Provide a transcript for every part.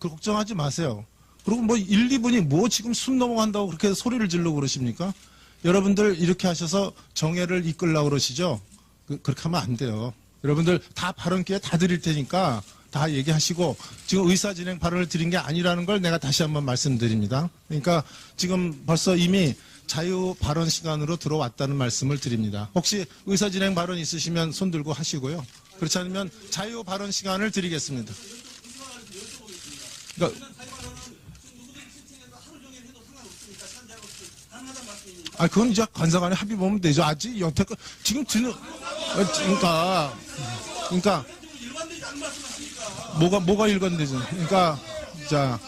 그 걱정하지 마세요. 그리고 뭐 1, 2분이 뭐 지금 숨 넘어간다고 그렇게 소리를 지르고 그러십니까? 여러분들 이렇게 하셔서 정회를 이끌려고 그러시죠? 그렇게 하면 안 돼요. 여러분들 다 발언 기회 다 드릴 테니까 다 얘기하시고 지금 의사진행 발언을 드린 게 아니라는 걸 내가 다시 한번 말씀드립니다. 그러니까 지금 벌써 이미 자유 발언 시간으로 들어왔다는 말씀을 드립니다. 혹시 의사진행 발언 있으시면 손 들고 하시고요. 그렇지 않으면 자유 발언 시간을 드리겠습니다. 그러니까 그건 이제 관사간에 합의 보면 되죠. 아직 여태껏 지금 드는 그러니까 뭐가 일관되죠. 그러니까 자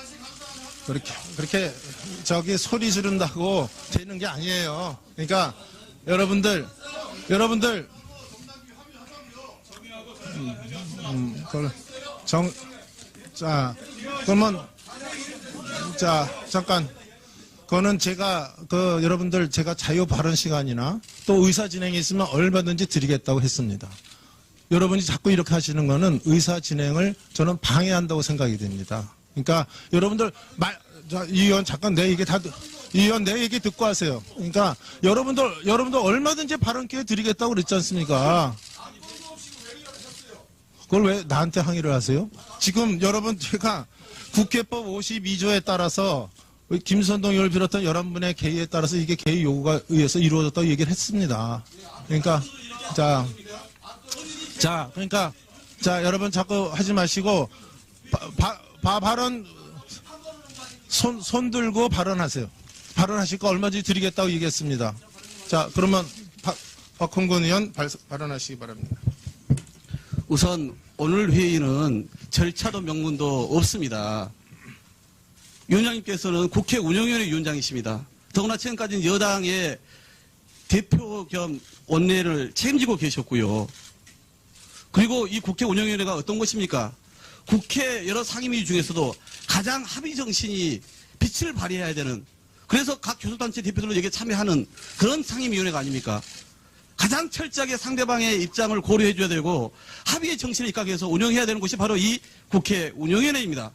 그렇게 저기 소리 지른다고 되는 게 아니에요. 그러니까 여러분들 그러면 잠깐. 그거는 제가 여러분들 제가 자유 발언 시간이나 또 의사 진행이 있으면 얼마든지 드리겠다고 했습니다. 여러분이 자꾸 이렇게 하시는 거는 의사 진행을 저는 방해한다고 생각이 됩니다. 그러니까 여러분들 이 의원 잠깐 내 얘기 이 의원 내 얘기 듣고 하세요. 그러니까 여러분들 얼마든지 발언 기회 드리겠다고 그랬지 않습니까? 그걸 왜 나한테 항의를 하세요? 지금 여러분 제가 국회법 52조에 따라서 김선동 의원을 비롯한 11분의 개의에 따라서 이게 개의 요구가 의해서 이루어졌다고 얘기를 했습니다. 그러니까 그러니까 여러분 자꾸 하지 마시고 발언 손 들고 발언하세요. 발언하실 거 얼마든지 드리겠다고 얘기했습니다. 자, 그러면 박홍근 의원 발언하시기 바랍니다. 우선 오늘 회의는 절차도 명분도 없습니다. 위원장님께서는 국회 운영위원회 위원장이십니다. 더구나 지금까지는 여당의 대표 겸 원내를 책임지고 계셨고요. 그리고 이 국회 운영위원회가 어떤 것입니까? 국회 여러 상임위 중에서도 가장 합의 정신이 빛을 발휘해야 되는, 그래서 각 교섭단체 대표들로 여기에 참여하는 그런 상임위원회가 아닙니까? 가장 철저하게 상대방의 입장을 고려해줘야 되고 합의의 정신에 입각해서 운영해야 되는 것이 바로 이 국회 운영위원회입니다.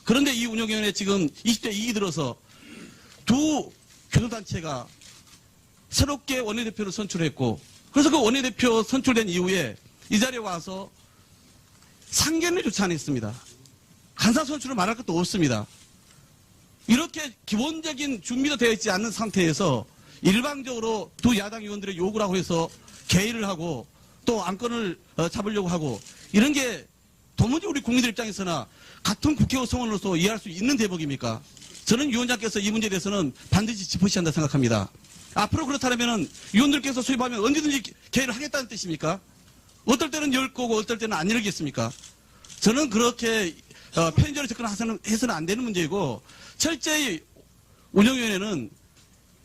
그런데 이 운영위원회 지금 20대 2기 들어서 두 교섭단체가 새롭게 원내대표를 선출했고, 그래서 그 원내대표 선출된 이후에 이 자리에 와서 상견례조차 안 했습니다. 간사 선출을 말할 것도 없습니다. 이렇게 기본적인 준비도 되어 있지 않는 상태에서 일방적으로 두 야당 의원들의 요구를 하고 해서 개의를 하고 또 안건을 잡으려고 하고, 이런 게 도무지 우리 국민들 입장에서나 같은 국회의원 성원으로서 이해할 수 있는 대목입니까? 저는 위원장께서 이 문제에 대해서는 반드시 짚으셔야 한다 생각합니다. 앞으로 그렇다면 위원들께서 수입하면 언제든지 개의를 하겠다는 뜻입니까? 어떨 때는 열 거고 어떨 때는 안 열겠습니까? 저는 그렇게 편의적으로 접근해서는 안 되는 문제이고, 철저히 운영위원회는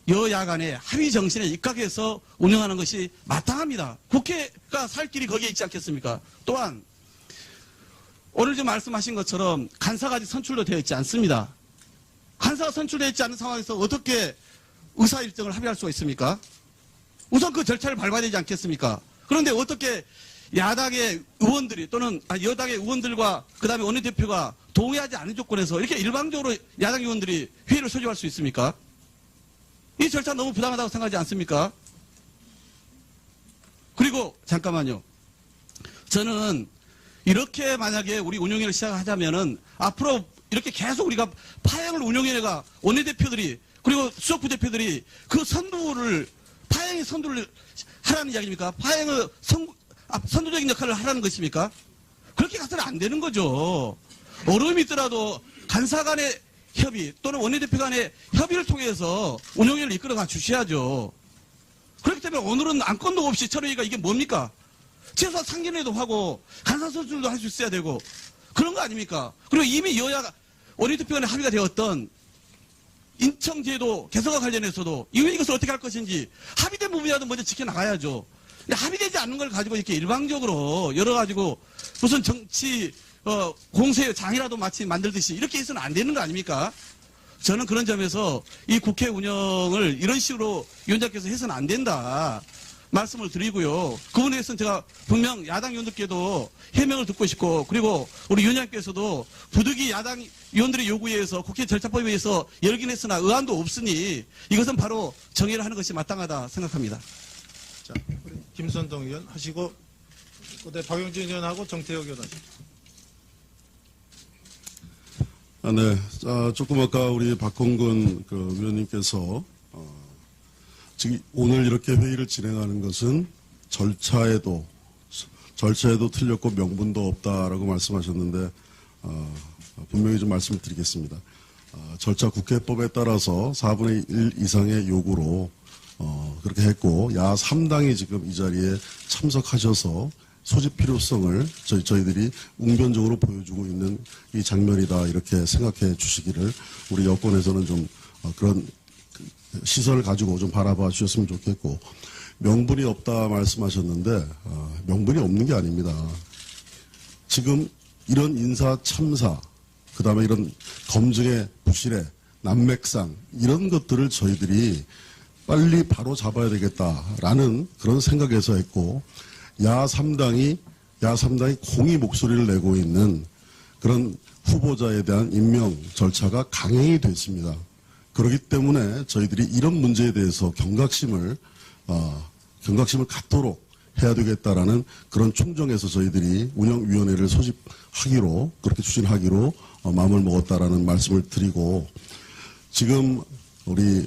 여야 간의 합의 정신에 입각해서 운영하는 것이 마땅합니다. 국회가 살 길이 거기에 있지 않겠습니까? 또한 오늘 좀 말씀하신 것처럼 간사가 아직 선출도 되어 있지 않습니다. 간사가 선출되어 있지 않은 상황에서 어떻게 의사 일정을 합의할 수가 있습니까? 우선 그 절차를 밟아야 되지 않겠습니까? 그런데 어떻게 야당의 의원들이 또는 여당의 의원들과 그다음에 원내대표가 동의하지 않은 조건에서 이렇게 일방적으로 야당 의원들이 회의를 소집할 수 있습니까? 이 절차 너무 부당하다고 생각하지 않습니까? 그리고 잠깐만요. 저는 이렇게 만약에 우리 운영위를 시작하자면은 앞으로 이렇게 계속 우리가 파행을 운영위가 원내대표들이 그리고 수석부대표들이 그 파행의 선두를 하라는 이야기입니까? 파행의 선두적인 역할을 하라는 것입니까? 그렇게 가서는 안 되는 거죠. 어려움이 있더라도 간사 간의 협의 또는 원내대표 간의 협의를 통해서 운영위를 이끌어가 주셔야죠. 그렇기 때문에 오늘은 안건도 없이 철회가 이게 뭡니까? 최소한 상견례도 하고 간사 선출도 할 수 있어야 되고 그런 거 아닙니까? 그리고 이미 여야가 원내대표 간에 합의가 되었던 인청제도 개선과 관련해서도 이것을 어떻게 할 것인지 합의된 부분이라도 먼저 지켜나가야죠. 근데 합의되지 않는 걸 가지고 이렇게 일방적으로 열어가지고 무슨 정치 공세 장이라도 마치 만들듯이 이렇게 해서는 안 되는 거 아닙니까? 저는 그런 점에서 이 국회 운영을 이런 식으로 위원장께서 해서는 안 된다. 말씀을 드리고요. 그 부분에 대해서는 제가 분명 야당 의원들께도 해명을 듣고 싶고, 그리고 우리 위원장께서도 부득이 야당 의원들의 요구에 의해서 국회 절차법에 의해서 열긴 했으나 의안도 없으니 이것은 바로 정의를 하는 것이 마땅하다 생각합니다. 자, 우리 김선동 의원 하시고, 그다음에 박용진 의원하고 정태혁 의원 하시고. 네. 조금 아까 우리 박홍근 위원님께서 지금 오늘 이렇게 회의를 진행하는 것은 절차에도 틀렸고 명분도 없다라고 말씀하셨는데 분명히 좀 말씀을 드리겠습니다. 절차 국회법에 따라서 4분의 1 이상의 요구로 그렇게 했고 야 3당이 지금 이 자리에 참석하셔서 소집 필요성을 저희들이 웅변적으로 보여주고 있는 이 장면이다 이렇게 생각해 주시기를 우리 여권에서는 좀 그런 시선을 가지고 좀 바라봐 주셨으면 좋겠고 명분이 없다 말씀하셨는데 명분이 없는 게 아닙니다. 지금 이런 인사 참사 그다음에 이런 검증의 부실의 난맥상 이런 것들을 저희들이 빨리 바로 잡아야 되겠다라는 그런 생각에서 했고 야 3당이 공히 목소리를 내고 있는 그런 후보자에 대한 임명 절차가 강행이 됐습니다. 그렇기 때문에 저희들이 이런 문제에 대해서 경각심을 갖도록 해야 되겠다라는 그런 충정에서 저희들이 운영위원회를 소집하기로 그렇게 추진하기로 마음을 먹었다라는 말씀을 드리고 지금 우리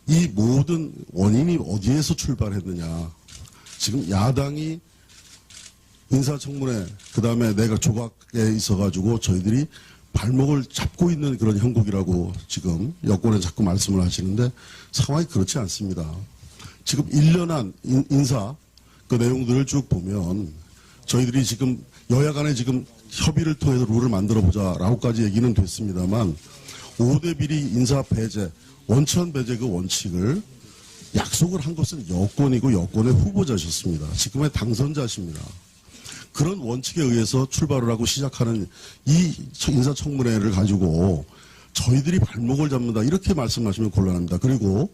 이 모든 원인이 어디에서 출발했느냐 지금 야당이 인사청문회 그다음에 내각 조각에 있어가지고 저희들이 발목을 잡고 있는 그런 형국이라고 지금 여권에 자꾸 말씀을 하시는데 상황이 그렇지 않습니다. 지금 1년한 인사 그 내용들을 쭉 보면 저희들이 지금 여야 간에 지금 협의를 통해서 룰을 만들어보자라고까지 얘기는 됐습니다만 5대 비리 인사 배제 원천 배제 그 원칙을 약속을 한 것은 여권이고 여권의 후보자셨습니다. 지금의 당선자십니다. 그런 원칙에 의해서 출발을 하고 시작하는 이 인사청문회를 가지고 저희들이 발목을 잡는다 이렇게 말씀하시면 곤란합니다. 그리고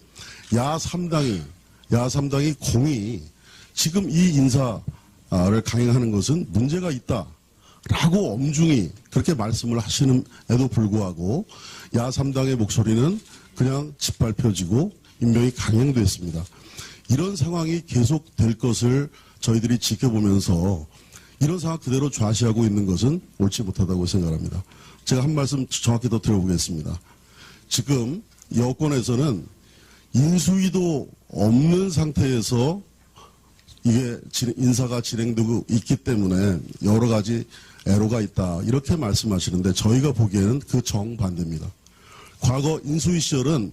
야 3당이 공이 지금 이 인사를 강행하는 것은 문제가 있다라고 엄중히 그렇게 말씀을 하시는에도 불구하고 야 3당의 목소리는 그냥 짓밟혀지고 임명이 강행됐습니다. 이런 상황이 계속될 것을 저희들이 지켜보면서 이런 상황 그대로 좌시하고 있는 것은 옳지 못하다고 생각합니다. 제가 한 말씀 정확히 더 드려보겠습니다. 지금 여권에서는 인수위도 없는 상태에서 이게 인사가 진행되고 있기 때문에 여러 가지 애로가 있다 이렇게 말씀하시는데 저희가 보기에는 그 정반대입니다. 과거 인수위 시절은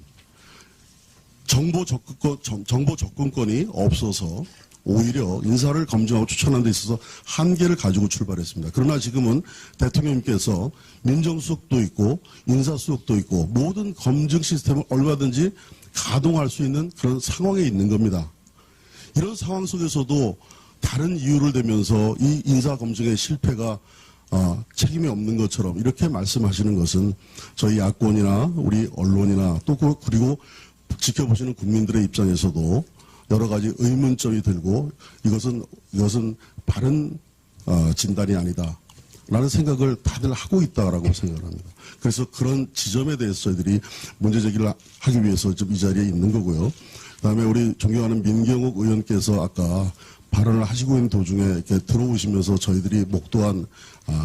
정보 접근권이 없어서 오히려 인사를 검증하고 추천하는 데 있어서 한계를 가지고 출발했습니다. 그러나 지금은 대통령님께서 민정수석도 있고 인사수석도 있고 모든 검증 시스템을 얼마든지 가동할 수 있는 그런 상황에 있는 겁니다. 이런 상황 속에서도 다른 이유를 대면서 이 인사검증의 실패가 책임이 없는 것처럼 이렇게 말씀하시는 것은 저희 야권이나 우리 언론이나 또 그리고 지켜보시는 국민들의 입장에서도 여러 가지 의문점이 들고 이것은 바른 진단이 아니다라는 생각을 다들 하고 있다라고 생각합니다. 그래서 그런 지점에 대해서 저희들이 문제 제기를 하기 위해서 좀 이 자리에 있는 거고요. 그다음에 우리 존경하는 민경욱 의원께서 아까 발언을 하시고 있는 도중에 이렇게 들어오시면서 저희들이 목도한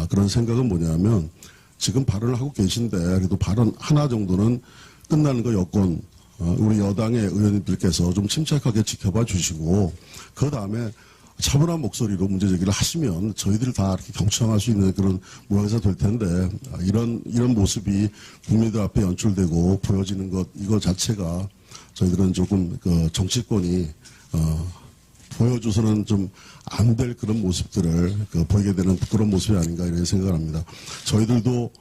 그런 생각은 뭐냐면 지금 발언을 하고 계신데 그래도 발언 하나 정도는 끝나는 거 여권 우리 여당의 의원님들께서 좀 침착하게 지켜봐 주시고 그 다음에 차분한 목소리로 문제 제기를 하시면 저희들 다 이렇게 경청할 수 있는 그런 모양새가 될 텐데 이런 모습이 국민들 앞에 연출되고 보여지는 것 이거 자체가 저희들은 조금 그 정치권이 보여줘서는 좀 안 될 그런 모습들을 보이게 되는 그런 모습이 아닌가 이런 생각을 합니다. 저희들도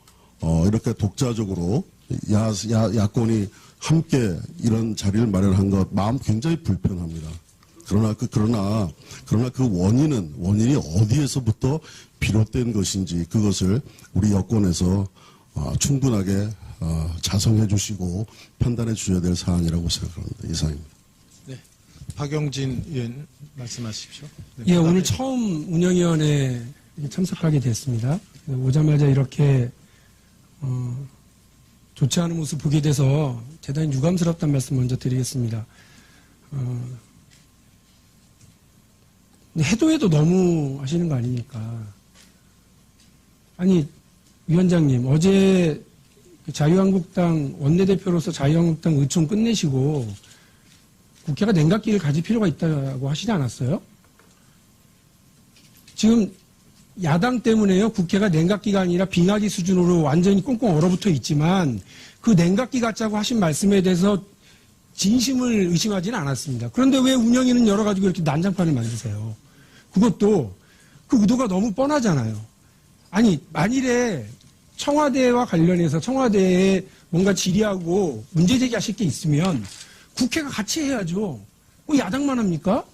이렇게 독자적으로 야권이 함께 이런 자리를 마련한 것 마음 굉장히 불편합니다. 그러나 그 원인이 어디에서부터 비롯된 것인지 그것을 우리 여권에서 충분하게 자성해 주시고 판단해 주셔야 될 사안이라고 생각합니다. 이상입니다. 네. 박영진 의원 말씀하십시오. 네, 예, 오늘 그다음에 처음 운영위원회에 참석하게 됐습니다. 오자마자 이렇게 좋지 않은 모습 보게 돼서 대단히 유감스럽다는 말씀 먼저 드리겠습니다. 근데 해도 너무 하시는 거 아닙니까? 아니, 위원장님, 어제 자유한국당 원내대표로서 자유한국당 의총 끝내시고 국회가 냉각기를 가질 필요가 있다고 하시지 않았어요? 지금 야당 때문에요. 국회가 냉각기가 아니라 빙하기 수준으로 완전히 꽁꽁 얼어붙어 있지만 그 냉각기 같자고 하신 말씀에 대해서 진심을 의심하지는 않았습니다. 그런데 왜 운영위는 열어가지고 이렇게 난장판을 만드세요? 그것도 그 의도가 너무 뻔하잖아요. 아니, 만일에 청와대와 관련해서 청와대에 뭔가 질의하고 문제 제기하실 게 있으면 국회가 같이 해야죠. 뭐 야당만 합니까?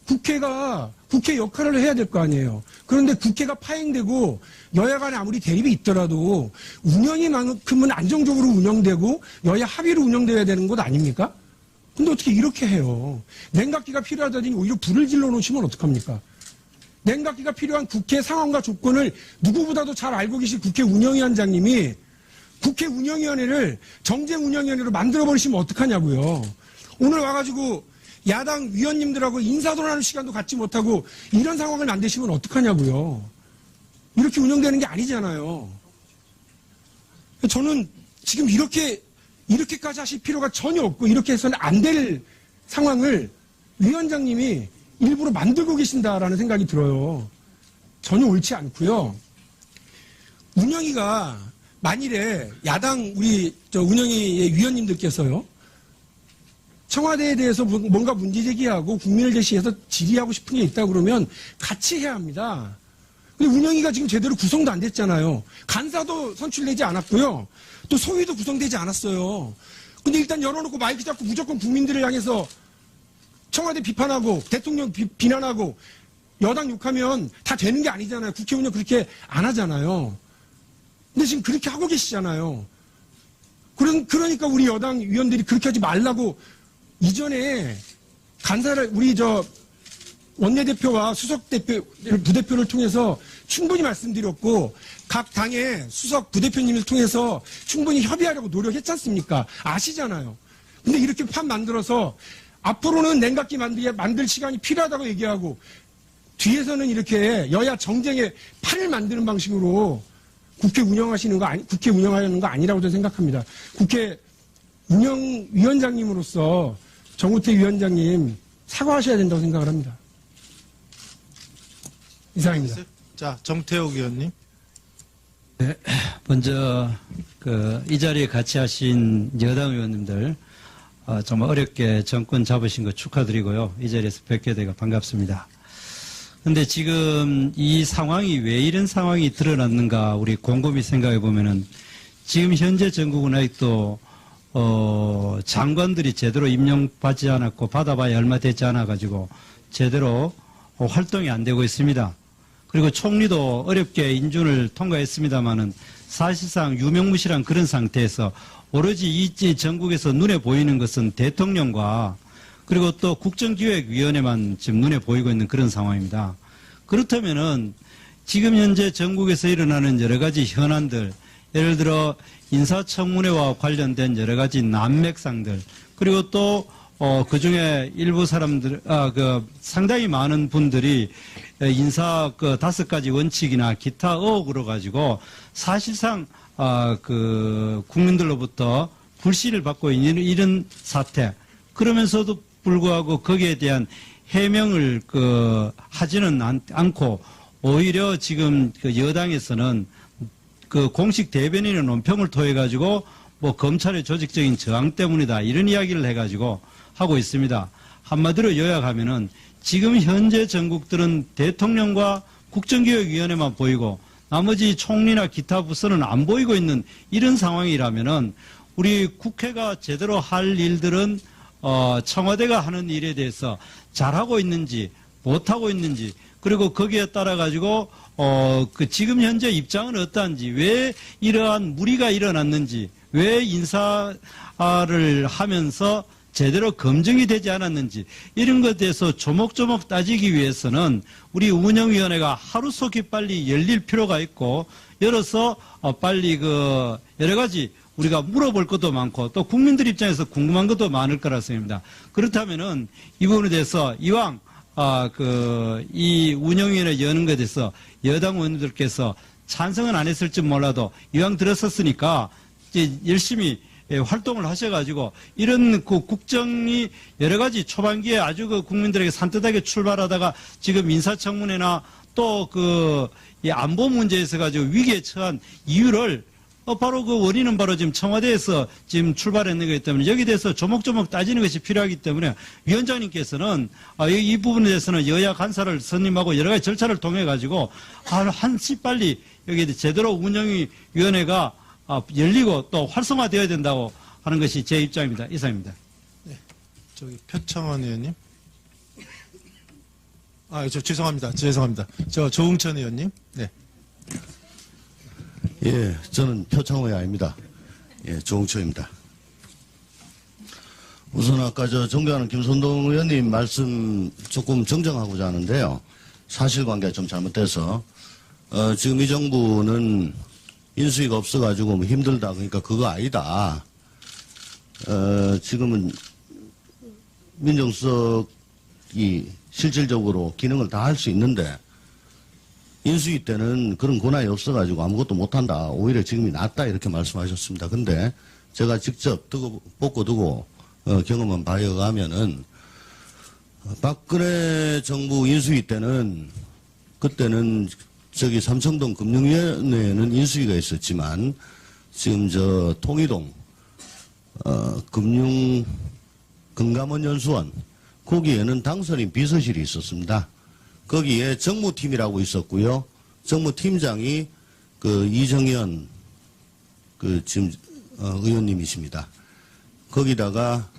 국회가 국회 역할을 해야 될 거 아니에요. 그런데 국회가 파행되고 여야 간에 아무리 대립이 있더라도 운영이만큼은 안정적으로 운영되고 여야 합의로 운영돼야 되는 것 아닙니까? 근데 어떻게 이렇게 해요? 냉각기가 필요하다니 오히려 불을 질러 놓으시면 어떡합니까? 냉각기가 필요한 국회 상황과 조건을 누구보다도 잘 알고 계신 국회 운영위원장님이 국회 운영위원회를 정쟁 운영위원회로 만들어버리시면 어떡하냐고요. 오늘 와가지고 야당 위원님들하고 인사동하는 시간도 갖지 못하고 이런 상황을 만드시면 어떡하냐고요. 이렇게 운영되는 게 아니잖아요. 저는 지금 이렇게까지 하실 필요가 전혀 없고 이렇게 해서는 안 될 상황을 위원장님이 일부러 만들고 계신다라는 생각이 들어요. 전혀 옳지 않고요. 운영위가 만일에 야당 우리 운영위의 위원님들께서요. 청와대에 대해서 뭔가 문제 제기하고 국민을 대신해서 질의하고 싶은 게 있다 그러면 같이 해야 합니다. 근데 운영위가 지금 제대로 구성도 안 됐잖아요. 간사도 선출되지 않았고요. 또 소위도 구성되지 않았어요. 근데 일단 열어놓고 마이크 잡고 무조건 국민들을 향해서 청와대 비판하고 대통령 비난하고 여당 욕하면 다 되는 게 아니잖아요. 국회 운영 그렇게 안 하잖아요. 근데 지금 그렇게 하고 계시잖아요. 그러니까 우리 여당 위원들이 그렇게 하지 말라고 이전에 간사를 우리 원내대표와 수석대표, 부대표를 통해서 충분히 말씀드렸고 각 당의 수석 부대표님을 통해서 충분히 협의하려고 노력했지 않습니까? 아시잖아요. 근데 이렇게 판 만들어서 앞으로는 냉각기 만들 시간이 필요하다고 얘기하고 뒤에서는 이렇게 여야 정쟁의 판을 만드는 방식으로 국회 운영하는 거 아니라고 저는 생각합니다. 국회 운영위원장님으로서 정우택 위원장님 사과하셔야 된다고 생각을 합니다. 이상입니다. 자, 정태욱 의원님. 네, 먼저 이 자리에 같이 하신 여당 의원님들 정말 어렵게 정권 잡으신 거 축하드리고요. 이 자리에서 뵙게 되가 반갑습니다. 근데 지금 이 상황이 왜 이런 상황이 드러났는가 우리 곰곰이 생각해 보면은 지금 현재 전국은 아직도 장관들이 제대로 임명받지 않았고 받아봐야 얼마 되지 않아 가지고 제대로 활동이 안 되고 있습니다. 그리고 총리도 어렵게 인준을 통과했습니다마는 사실상 유명무실한 그런 상태에서 오로지 이 전국에서 눈에 보이는 것은 대통령과 그리고 또 국정기획위원회만 지금 눈에 보이고 있는 그런 상황입니다. 그렇다면은 지금 현재 전국에서 일어나는 여러 가지 현안들, 예를 들어 인사청문회와 관련된 여러 가지 난맥상들, 그리고 또 그중에 일부 사람들, 상당히 많은 분들이 인사 5가지 원칙이나 기타 의혹으로 가지고 사실상 국민들로부터 불신을 받고 있는 이런 사태. 그러면서도 불구하고 거기에 대한 해명을 하지는 않고 오히려 지금 여당에서는 공식 대변인의 논평을 통해 가지고 뭐 검찰의 조직적인 저항 때문이다 이런 이야기를 해가지고 하고 있습니다. 한마디로 요약하면은 지금 현재 전국들은 대통령과 국정기획위원회만 보이고 나머지 총리나 기타 부서는 안 보이고 있는 이런 상황이라면은 우리 국회가 제대로 할 일들은 청와대가 하는 일에 대해서 잘하고 있는지 못하고 있는지 그리고 거기에 따라 가지고 지금 현재 입장은 어떠한지 왜 이러한 무리가 일어났는지 왜 인사를 하면서 제대로 검증이 되지 않았는지 이런 것에 대해서 조목조목 따지기 위해서는 우리 운영위원회가 하루속히 빨리 열릴 필요가 있고 열어서 빨리 그 여러 가지 우리가 물어볼 것도 많고 또 국민들 입장에서 궁금한 것도 많을 거라 생각합니다. 그렇다면은 이 부분에 대해서 이왕 이 운영위원회 여는 것에 대해서 여당 의원들께서 찬성은 안 했을지 몰라도 이왕 들었었으니까 이제 열심히 활동을 하셔가지고 이런 그 국정이 여러 가지 초반기에 아주 그 국민들에게 산뜻하게 출발하다가 지금 인사청문회나 또 이 안보 문제에서 가지고 위기에 처한 이유를 바로 그 원인은 바로 지금 청와대에서 지금 출발했는 거기 때문에 여기에 대해서 조목조목 따지는 것이 필요하기 때문에 위원장님께서는 이 부분에 대해서는 여야 간사를 선임하고 여러 가지 절차를 통해 가지고 한시 빨리 여기에 제대로 운영위원회가 열리고 또 활성화되어야 된다고 하는 것이 제 입장입니다. 이상입니다. 저기 표창원 의원님. 죄송합니다. 저 조응천 의원님. 네. 예, 저는 표창원이 아닙니다. 예, 조홍철입니다. 우선 아까 존경하는 김선동 의원님 말씀 조금 정정하고자 하는데요. 사실관계가 좀 잘못돼서 지금 이 정부는 인수위가 없어가지고 뭐 힘들다 그러니까 그거 아니다. 지금은 민정수석이 실질적으로 기능을 다 할 수 있는데 인수위 때는 그런 권한이 없어가지고 아무것도 못한다. 오히려 지금이 낫다 이렇게 말씀하셨습니다. 근데 제가 직접 뽑고 두고 경험한 바에 의하면은 박근혜 정부 인수위 때는 그때는 저기 삼청동 금융위원회에는 인수위가 있었지만 지금 통이동 금감원연수원 거기에는 당선인 비서실이 있었습니다. 거기에 정무팀이라고 있었고요. 정무팀장이 이정현 지금 의원님이십니다. 거기다가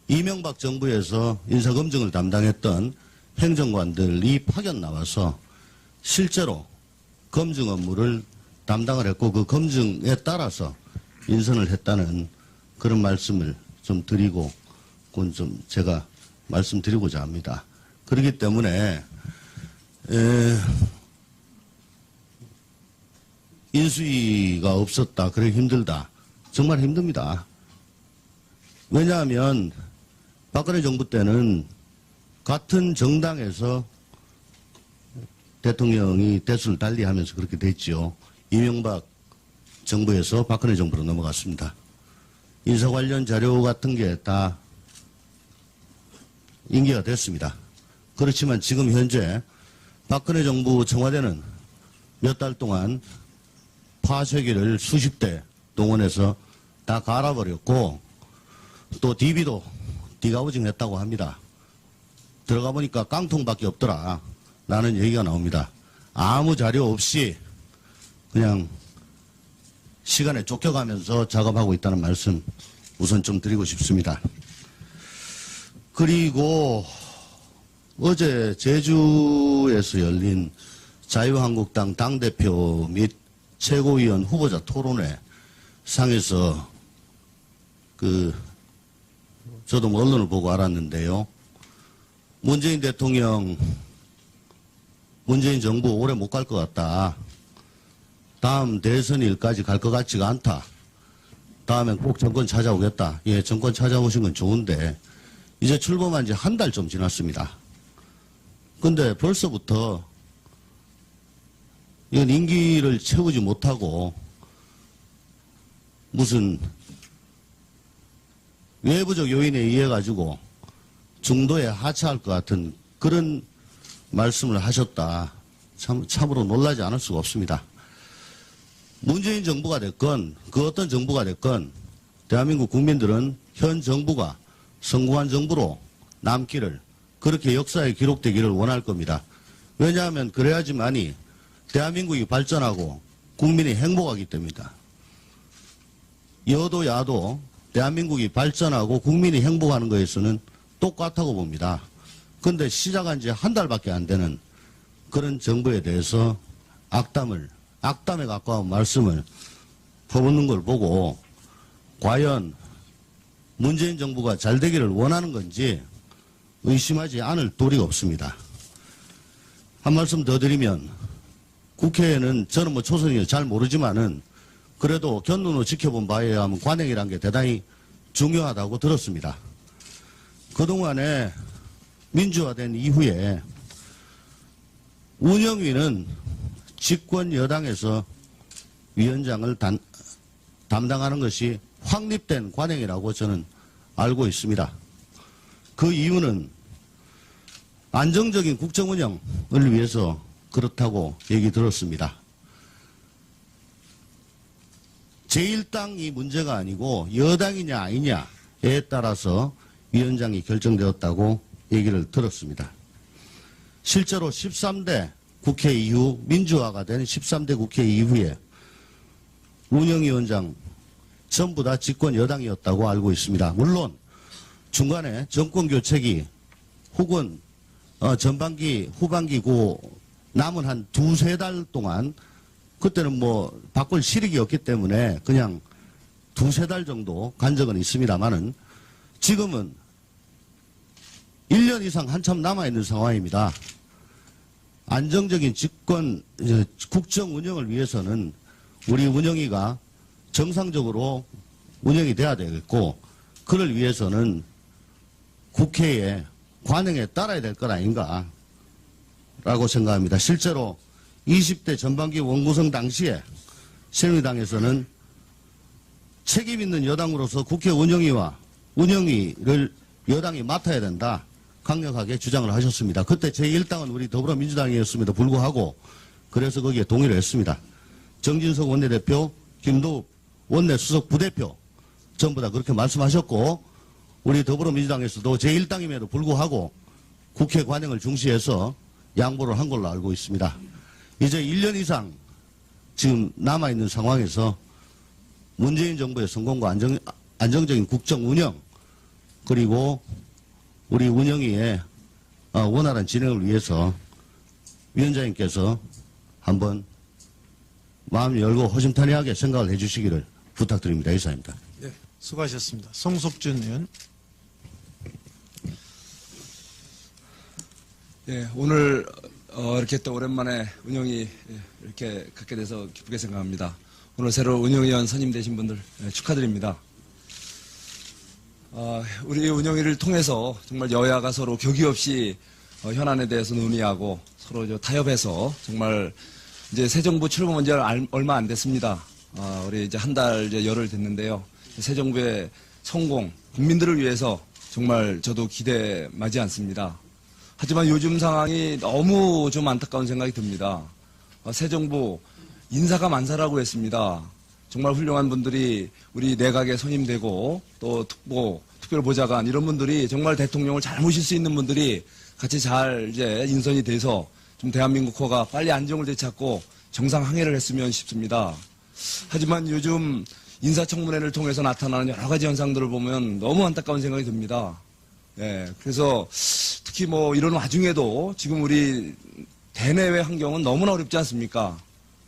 이명박 정부에서 인사검증을 담당했던 행정관들이 파견 나와서 실제로 검증 업무를 담당을 했고 그 검증에 따라서 인선을 했다는 그런 말씀을 좀 드리고 그건 좀 제가 말씀드리고자 합니다. 그렇기 때문에 인수위가 없었다. 그래 힘들다. 정말 힘듭니다. 왜냐하면 박근혜 정부 때는 같은 정당에서 대통령이 대수를 달리하면서 그렇게 됐죠. 이명박 정부에서 박근혜 정부로 넘어갔습니다. 인사 관련 자료 같은 게 다 인계가 됐습니다. 그렇지만 지금 현재 박근혜 정부 청와대는 몇 달 동안 파쇄기를 수십 대 동원해서 다 갈아버렸고 또 DB도 디가우징 했다고 합니다. 들어가 보니까 깡통밖에 없더라 라는 얘기가 나옵니다. 아무 자료 없이 그냥 시간에 쫓겨가면서 작업하고 있다는 말씀 우선 좀 드리고 싶습니다. 그리고 어제 제주에서 열린 자유한국당 당대표 및 최고위원 후보자 토론회 상에서 저도 뭐 언론을 보고 알았는데요. 문재인 대통령, 문재인 정부 오래 못 갈 것 같다. 다음 대선 일까지 갈 것 같지가 않다. 다음엔 꼭 정권 찾아오겠다. 예, 정권 찾아오신 건 좋은데 이제 출범한 지 한 달 좀 지났습니다. 근데 벌써부터 이건 임기를 채우지 못하고 무슨 외부적 요인에 의해 가지고 중도에 하차할 것 같은 그런 말씀을 하셨다. 참으로 놀라지 않을 수가 없습니다. 문재인 정부가 됐건 그 어떤 정부가 됐건 대한민국 국민들은 현 정부가 성공한 정부로 남기를 그렇게 역사에 기록되기를 원할 겁니다. 왜냐하면 그래야지만이 대한민국이 발전하고 국민이 행복하기 때문이다. 여도 야도 대한민국이 발전하고 국민이 행복하는 것에서는 똑같다고 봅니다. 그런데 시작한 지 한 달밖에 안 되는 그런 정부에 대해서 악담에 가까운 말씀을 퍼붓는 걸 보고 과연 문재인 정부가 잘 되기를 원하는 건지 의심하지 않을 도리가 없습니다. 한 말씀 더 드리면 국회에는 저는 뭐 초선이라 잘 모르지만은 그래도 견눈으로 지켜본 바에 의하면 관행이라는 게 대단히 중요하다고 들었습니다. 그동안에 민주화된 이후에 운영위는 집권 여당에서 위원장을 담당하는 것이 확립된 관행이라고 저는 알고 있습니다. 그 이유는 안정적인 국정 운영을 위해서 그렇다고 얘기 들었습니다. 제1당이 문제가 아니고 여당이냐 아니냐에 따라서 위원장이 결정되었다고 얘기를 들었습니다. 실제로 13대 국회 이후 민주화가 된 13대 국회 이후에 운영위원장 전부 다 집권 여당이었다고 알고 있습니다. 물론 중간에 정권 교체기 혹은 전반기 후반기고 남은 한 두세 달 동안 그때는 뭐 바꿀 실익이 없기 때문에 그냥 두세 달 정도 간 적은 있습니다만은 지금은 1년 이상 한참 남아있는 상황입니다. 안정적인 집권, 국정 운영을 위해서는 우리 운영위가 정상적으로 운영이 돼야 되겠고, 그를 위해서는 국회의 관행에 따라야 될 것 아닌가라고 생각합니다. 실제로 20대 전반기 원구성 당시에 새누리당에서는 책임 있는 여당으로서 국회 운영위와 운영위를 여당이 맡아야 된다. 강력하게 주장을 하셨습니다. 그때 제1당은 우리 더불어민주당이었음에도 불구하고 그래서 거기에 동의를 했습니다. 정진석 원내대표, 김도읍 원내수석 부대표 전부 다 그렇게 말씀하셨고 우리 더불어민주당에서도 제1당임에도 불구하고 국회 관행을 중시해서 양보를 한 걸로 알고 있습니다. 이제 1년 이상 지금 남아있는 상황에서 문재인 정부의 성공과 안정적인 국정 운영 그리고 우리 운영위의 원활한 진행을 위해서 위원장님께서 한번 마음 열고 허심탄회하게 생각을 해주시기를 부탁드립니다. 이상입니다. 네, 수고하셨습니다. 송석준 의원. 예, 오늘 이렇게 또 오랜만에 운영이 이렇게 갖게 돼서 기쁘게 생각합니다. 오늘 새로 운영위원 선임되신 분들 축하드립니다. 우리 운영위를 통해서 정말 여야가 서로 격의 없이 현안에 대해서 논의하고 서로 타협해서 정말 이제 새 정부 출범한 지 얼마 안 됐습니다. 우리 이제 한 달 열흘 됐는데요. 새 정부의 성공, 국민들을 위해서 정말 저도 기대하지 않습니다. 하지만 요즘 상황이 너무 좀 안타까운 생각이 듭니다. 새 정부 인사가 만사라고 했습니다. 정말 훌륭한 분들이 우리 내각에 선임되고 또 특별보좌관 이런 분들이 정말 대통령을 잘 모실 수 있는 분들이 같이 잘 이제 인선이 돼서 좀 대한민국호가 빨리 안정을 되찾고 정상 항해를 했으면 싶습니다. 하지만 요즘 인사청문회를 통해서 나타나는 여러 가지 현상들을 보면 너무 안타까운 생각이 듭니다. 예, 그래서 특히 뭐 이런 와중에도 지금 우리 대내외 환경은 너무나 어렵지 않습니까?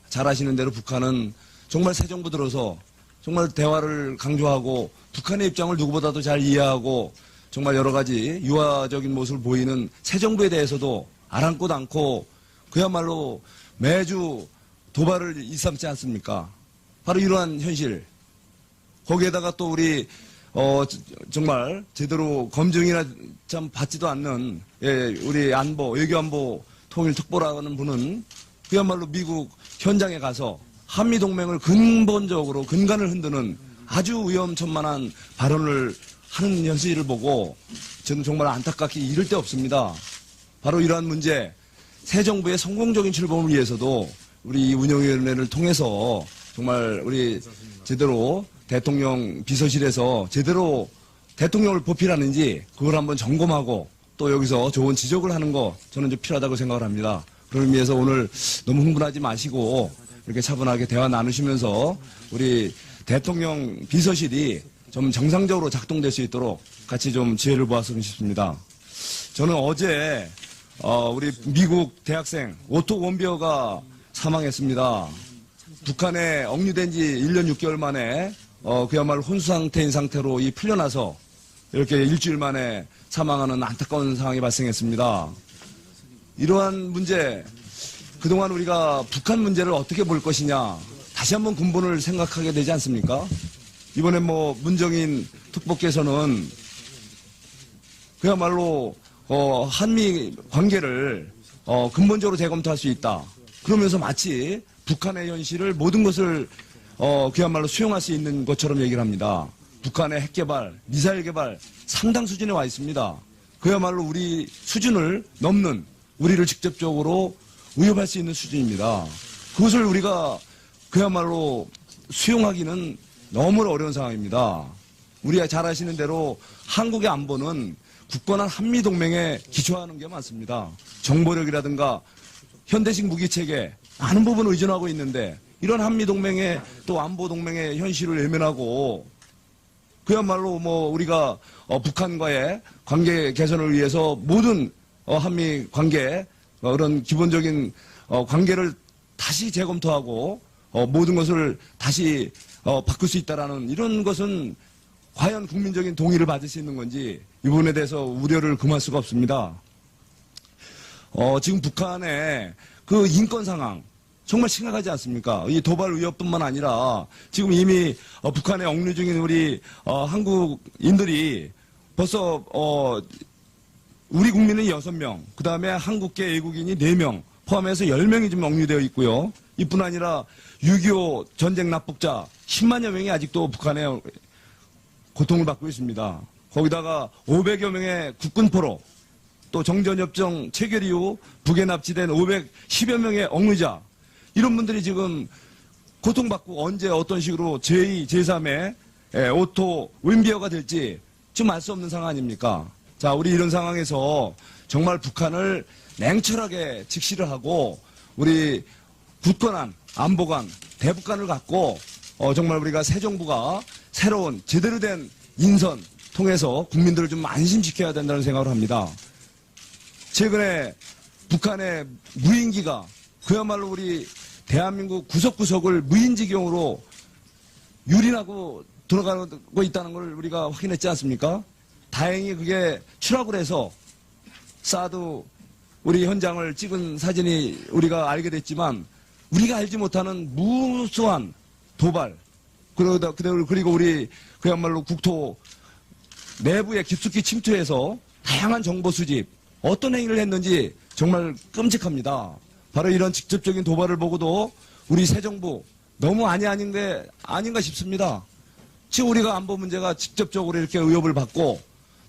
잘 아시는 대로 북한은 정말 새 정부 들어서 정말 대화를 강조하고 북한의 입장을 누구보다도 잘 이해하고 정말 여러 가지 유화적인 모습을 보이는 새 정부에 대해서도 아랑곳 않고 그야말로 매주 도발을 일삼지 않습니까? 바로 이러한 현실. 거기에다가 또 우리 정말 제대로 검증이나 참 받지도 않는 우리 안보, 외교안보 통일특보라는 분은 그야말로 미국 현장에 가서 한미동맹을 근본적으로 근간을 흔드는 아주 위험천만한 발언을 하는 현실을 보고 저는 정말 안타깝게 이를 데 없습니다. 바로 이러한 문제, 새 정부의 성공적인 출범을 위해서도 우리 운영위원회를 통해서 정말 우리 제대로 대통령 비서실에서 제대로 대통령을 보필하는지 그걸 한번 점검하고 또 여기서 좋은 지적을 하는 거 저는 좀 필요하다고 생각을 합니다. 그런 의미에서 오늘 너무 흥분하지 마시고 이렇게 차분하게 대화 나누시면서 우리 대통령 비서실이 좀 정상적으로 작동될 수 있도록 같이 좀 지혜를 보았으면 싶습니다. 저는 어제 우리 미국 대학생 오토 원비어가 사망했습니다. 북한에 억류된 지 1년 6개월 만에 그야말로 혼수 상태인 상태로 풀려나서 이렇게 일주일 만에 사망하는 안타까운 상황이 발생했습니다. 이러한 문제, 그동안 우리가 북한 문제를 어떻게 볼 것이냐, 다시 한번 근본을 생각하게 되지 않습니까? 이번에 문정인 특보께서는 그야말로 한미 관계를 근본적으로 재검토할 수 있다. 그러면서 마치 북한의 현실을 모든 것을 그야말로 수용할 수 있는 것처럼 얘기를 합니다. 북한의 핵 개발, 미사일 개발 상당 수준에 와 있습니다. 그야말로 우리 수준을 넘는, 우리를 직접적으로 위협할 수 있는 수준입니다. 그것을 우리가 그야말로 수용하기는 너무 어려운 상황입니다. 우리가 잘 아시는 대로 한국의 안보는 굳건한 한미동맹에 기초하는 게 많습니다. 정보력이라든가 현대식 무기체계 많은 부분을 의존하고 있는데, 이런 한미동맹의 또 안보동맹의 현실을 외면하고 그야말로 우리가 북한과의 관계 개선을 위해서 모든 한미 관계 그런 기본적인 관계를 다시 재검토하고 모든 것을 다시 바꿀 수 있다라는 이런 것은 과연 국민적인 동의를 받을 수 있는 건지, 이 부분에 대해서 우려를 금할 수가 없습니다. 지금 북한의 그 인권 상황 정말 심각하지 않습니까? 이 도발 위협뿐만 아니라 지금 이미 북한에 억류 중인 우리 한국인들이 벌써 우리 국민은 6명, 그 다음에 한국계 외국인이 4명, 포함해서 10명이 지금 억류되어 있고요. 이뿐 아니라 6.25 전쟁 납북자 10만여 명이 아직도 북한에 고통을 받고 있습니다. 거기다가 500여 명의 국군포로, 또 정전협정 체결 이후 북에 납치된 510여 명의 억류자, 이런 분들이 지금 고통받고 언제 어떤 식으로 제2, 제3의 오토 윈비어가 될지 지금 알 수 없는 상황 아닙니까? 자, 우리 이런 상황에서 정말 북한을 냉철하게 직시를 하고 우리 굳건한 안보관, 대북관을 갖고 정말 우리가 새 정부가 새로운 제대로 된 인선 통해서 국민들을 좀 안심시켜야 된다는 생각을 합니다. 최근에 북한의 무인기가 그야말로 우리 대한민국 구석구석을 무인지경으로 유린하고 들어가고 있다는 걸 우리가 확인했지 않습니까? 다행히 그게 추락을 해서 사드 우리 현장을 찍은 사진이 우리가 알게 됐지만, 우리가 알지 못하는 무수한 도발, 그리고 우리 그야말로 국토 내부에 깊숙이 침투해서 다양한 정보 수집, 어떤 행위를 했는지 정말 끔찍합니다. 바로 이런 직접적인 도발을 보고도 우리 새 정부 너무 아닌가 싶습니다. 지금 우리가 안보 문제가 직접적으로 이렇게 위협을 받고,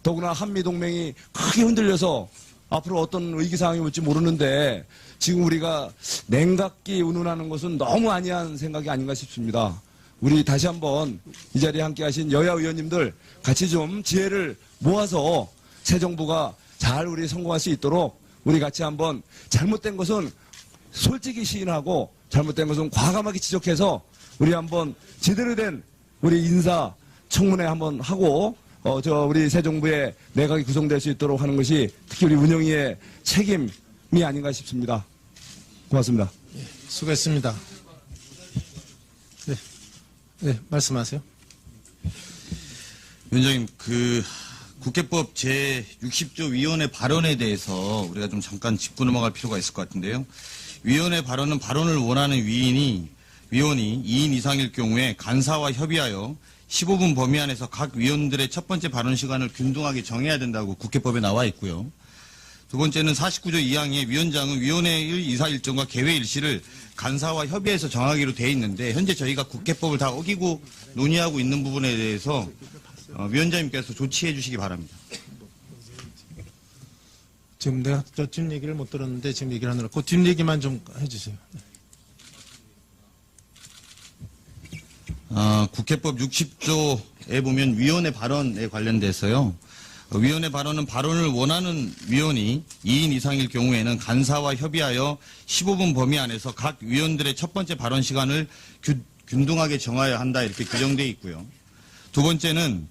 더구나 한미동맹이 크게 흔들려서 앞으로 어떤 위기 상황이 올지 모르는데, 지금 우리가 냉각기 운운하는 것은 너무 아니한 생각이 아닌가 싶습니다. 우리 다시 한번 이 자리에 함께 하신 여야 의원님들 같이 좀 지혜를 모아서 새 정부가 잘 우리 성공할 수 있도록 우리 같이 한번 잘못된 것은 솔직히 시인하고 잘못된 것은 과감하게 지적해서 우리 한번 제대로 된 우리 인사 청문회 한번 하고 우리 새 정부의 내각이 구성될 수 있도록 하는 것이 특히 우리 운영위의 책임이 아닌가 싶습니다. 고맙습니다. 수고했습니다. 네, 말씀하세요. 위원장님, 국회법 제60조 위원회 발언에 대해서 우리가 좀 잠깐 짚고 넘어갈 필요가 있을 것 같은데요. 위원회 발언은 발언을 원하는 위원이 2인 이상일 경우에 간사와 협의하여 15분 범위 안에서 각 위원들의 첫 번째 발언 시간을 균등하게 정해야 된다고 국회법에 나와 있고요. 두 번째는 49조 2항에 위원장은 위원회의 이사 일정과 개회 일시를 간사와 협의해서 정하기로 돼 있는데, 현재 저희가 국회법을 다 어기고 논의하고 있는 부분에 대해서 위원장님께서 조치해 주시기 바랍니다. 지금 내가 저 뒷 얘기를 못 들었는데 지금 얘기를 하느라 그 뒷 얘기만 좀 해주세요. 국회법 60조에 보면 위원회 발언에 관련돼서요. 위원회 발언은 발언을 원하는 위원이 2인 이상일 경우에는 간사와 협의하여 15분 범위 안에서 각 위원들의 첫 번째 발언 시간을 균등하게 정하여야 한다, 이렇게 규정되어 있고요. 두 번째는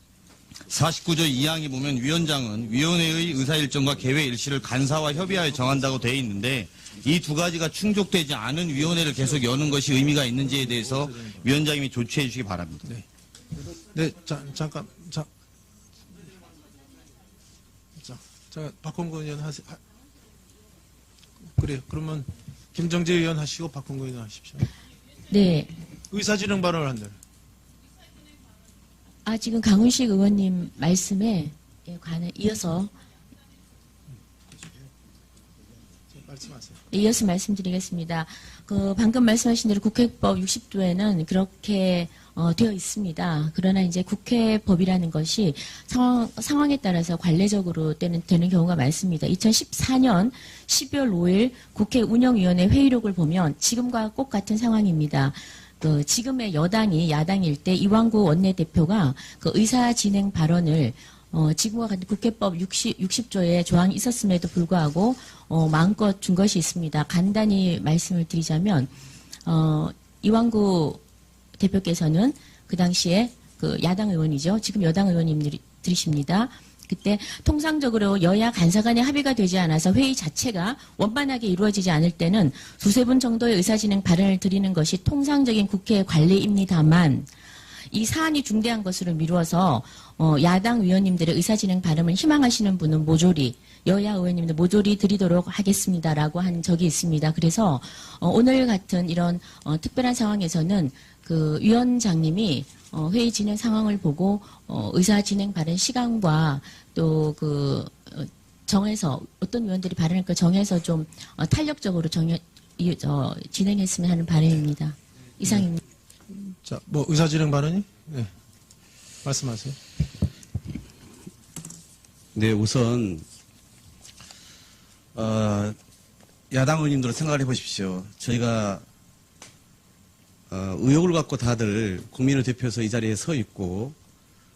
49조 2항에 보면 위원장은 위원회의 의사일정과 개회 일시를 간사와 협의하여 정한다고 되어 있는데, 이 두 가지가 충족되지 않은 위원회를 계속 여는 것이 의미가 있는지에 대해서 위원장님이 조치해 주시기 바랍니다. 네. 네, 잠깐, 박홍근 의원 하세요. 그래요. 그러면 김정재 의원 하시고 박홍근 의원 하십시오. 네. 의사진행 발언을 한다. 지금 강훈식 의원님 말씀에 이어서 말씀하세요. 이어서 말씀드리겠습니다. 방금 말씀하신 대로 국회법 60조에는 그렇게 되어 있습니다. 그러나 이제 국회법이라는 것이 상황에 따라서 관례적으로 되는 경우가 많습니다. 2014년 12월 5일 국회 운영위원회 회의록을 보면 지금과 똑같은 상황입니다. 지금의 여당이 야당일 때 이완구 원내대표가 의사 진행 발언을 지금과 같은 국회법 60조의 조항이 있었음에도 불구하고 마음껏 준 것이 있습니다. 간단히 말씀을 드리자면 이완구 대표께서는 그 당시에 야당 의원이죠. 지금 여당 의원님들이십니다. 그때 통상적으로 여야 간사 간의 합의가 되지 않아서 회의 자체가 원만하게 이루어지지 않을 때는 두세 분 정도의 의사진행 발언을 드리는 것이 통상적인 국회 관례입니다만 이 사안이 중대한 것으로 미루어서 야당 의원님들의 의사진행 발언을 희망하시는 분은 모조리 여야 의원님들 모조리 드리도록 하겠습니다라고 한 적이 있습니다. 그래서 오늘 같은 이런 특별한 상황에서는 위원장님이 회의 진행 상황을 보고 의사 진행 발언 시간과 또 정해서 어떤 의원들이 발언할까 정해서 좀 탄력적으로 진행했으면 하는 바람입니다. 이상입니다. 자, 의사진행 발언이? 네. 말씀하세요. 네, 우선 야당 의원님들은 생각을 해보십시오. 저희가 의혹을 갖고 다들 국민을 대표해서 이 자리에 서 있고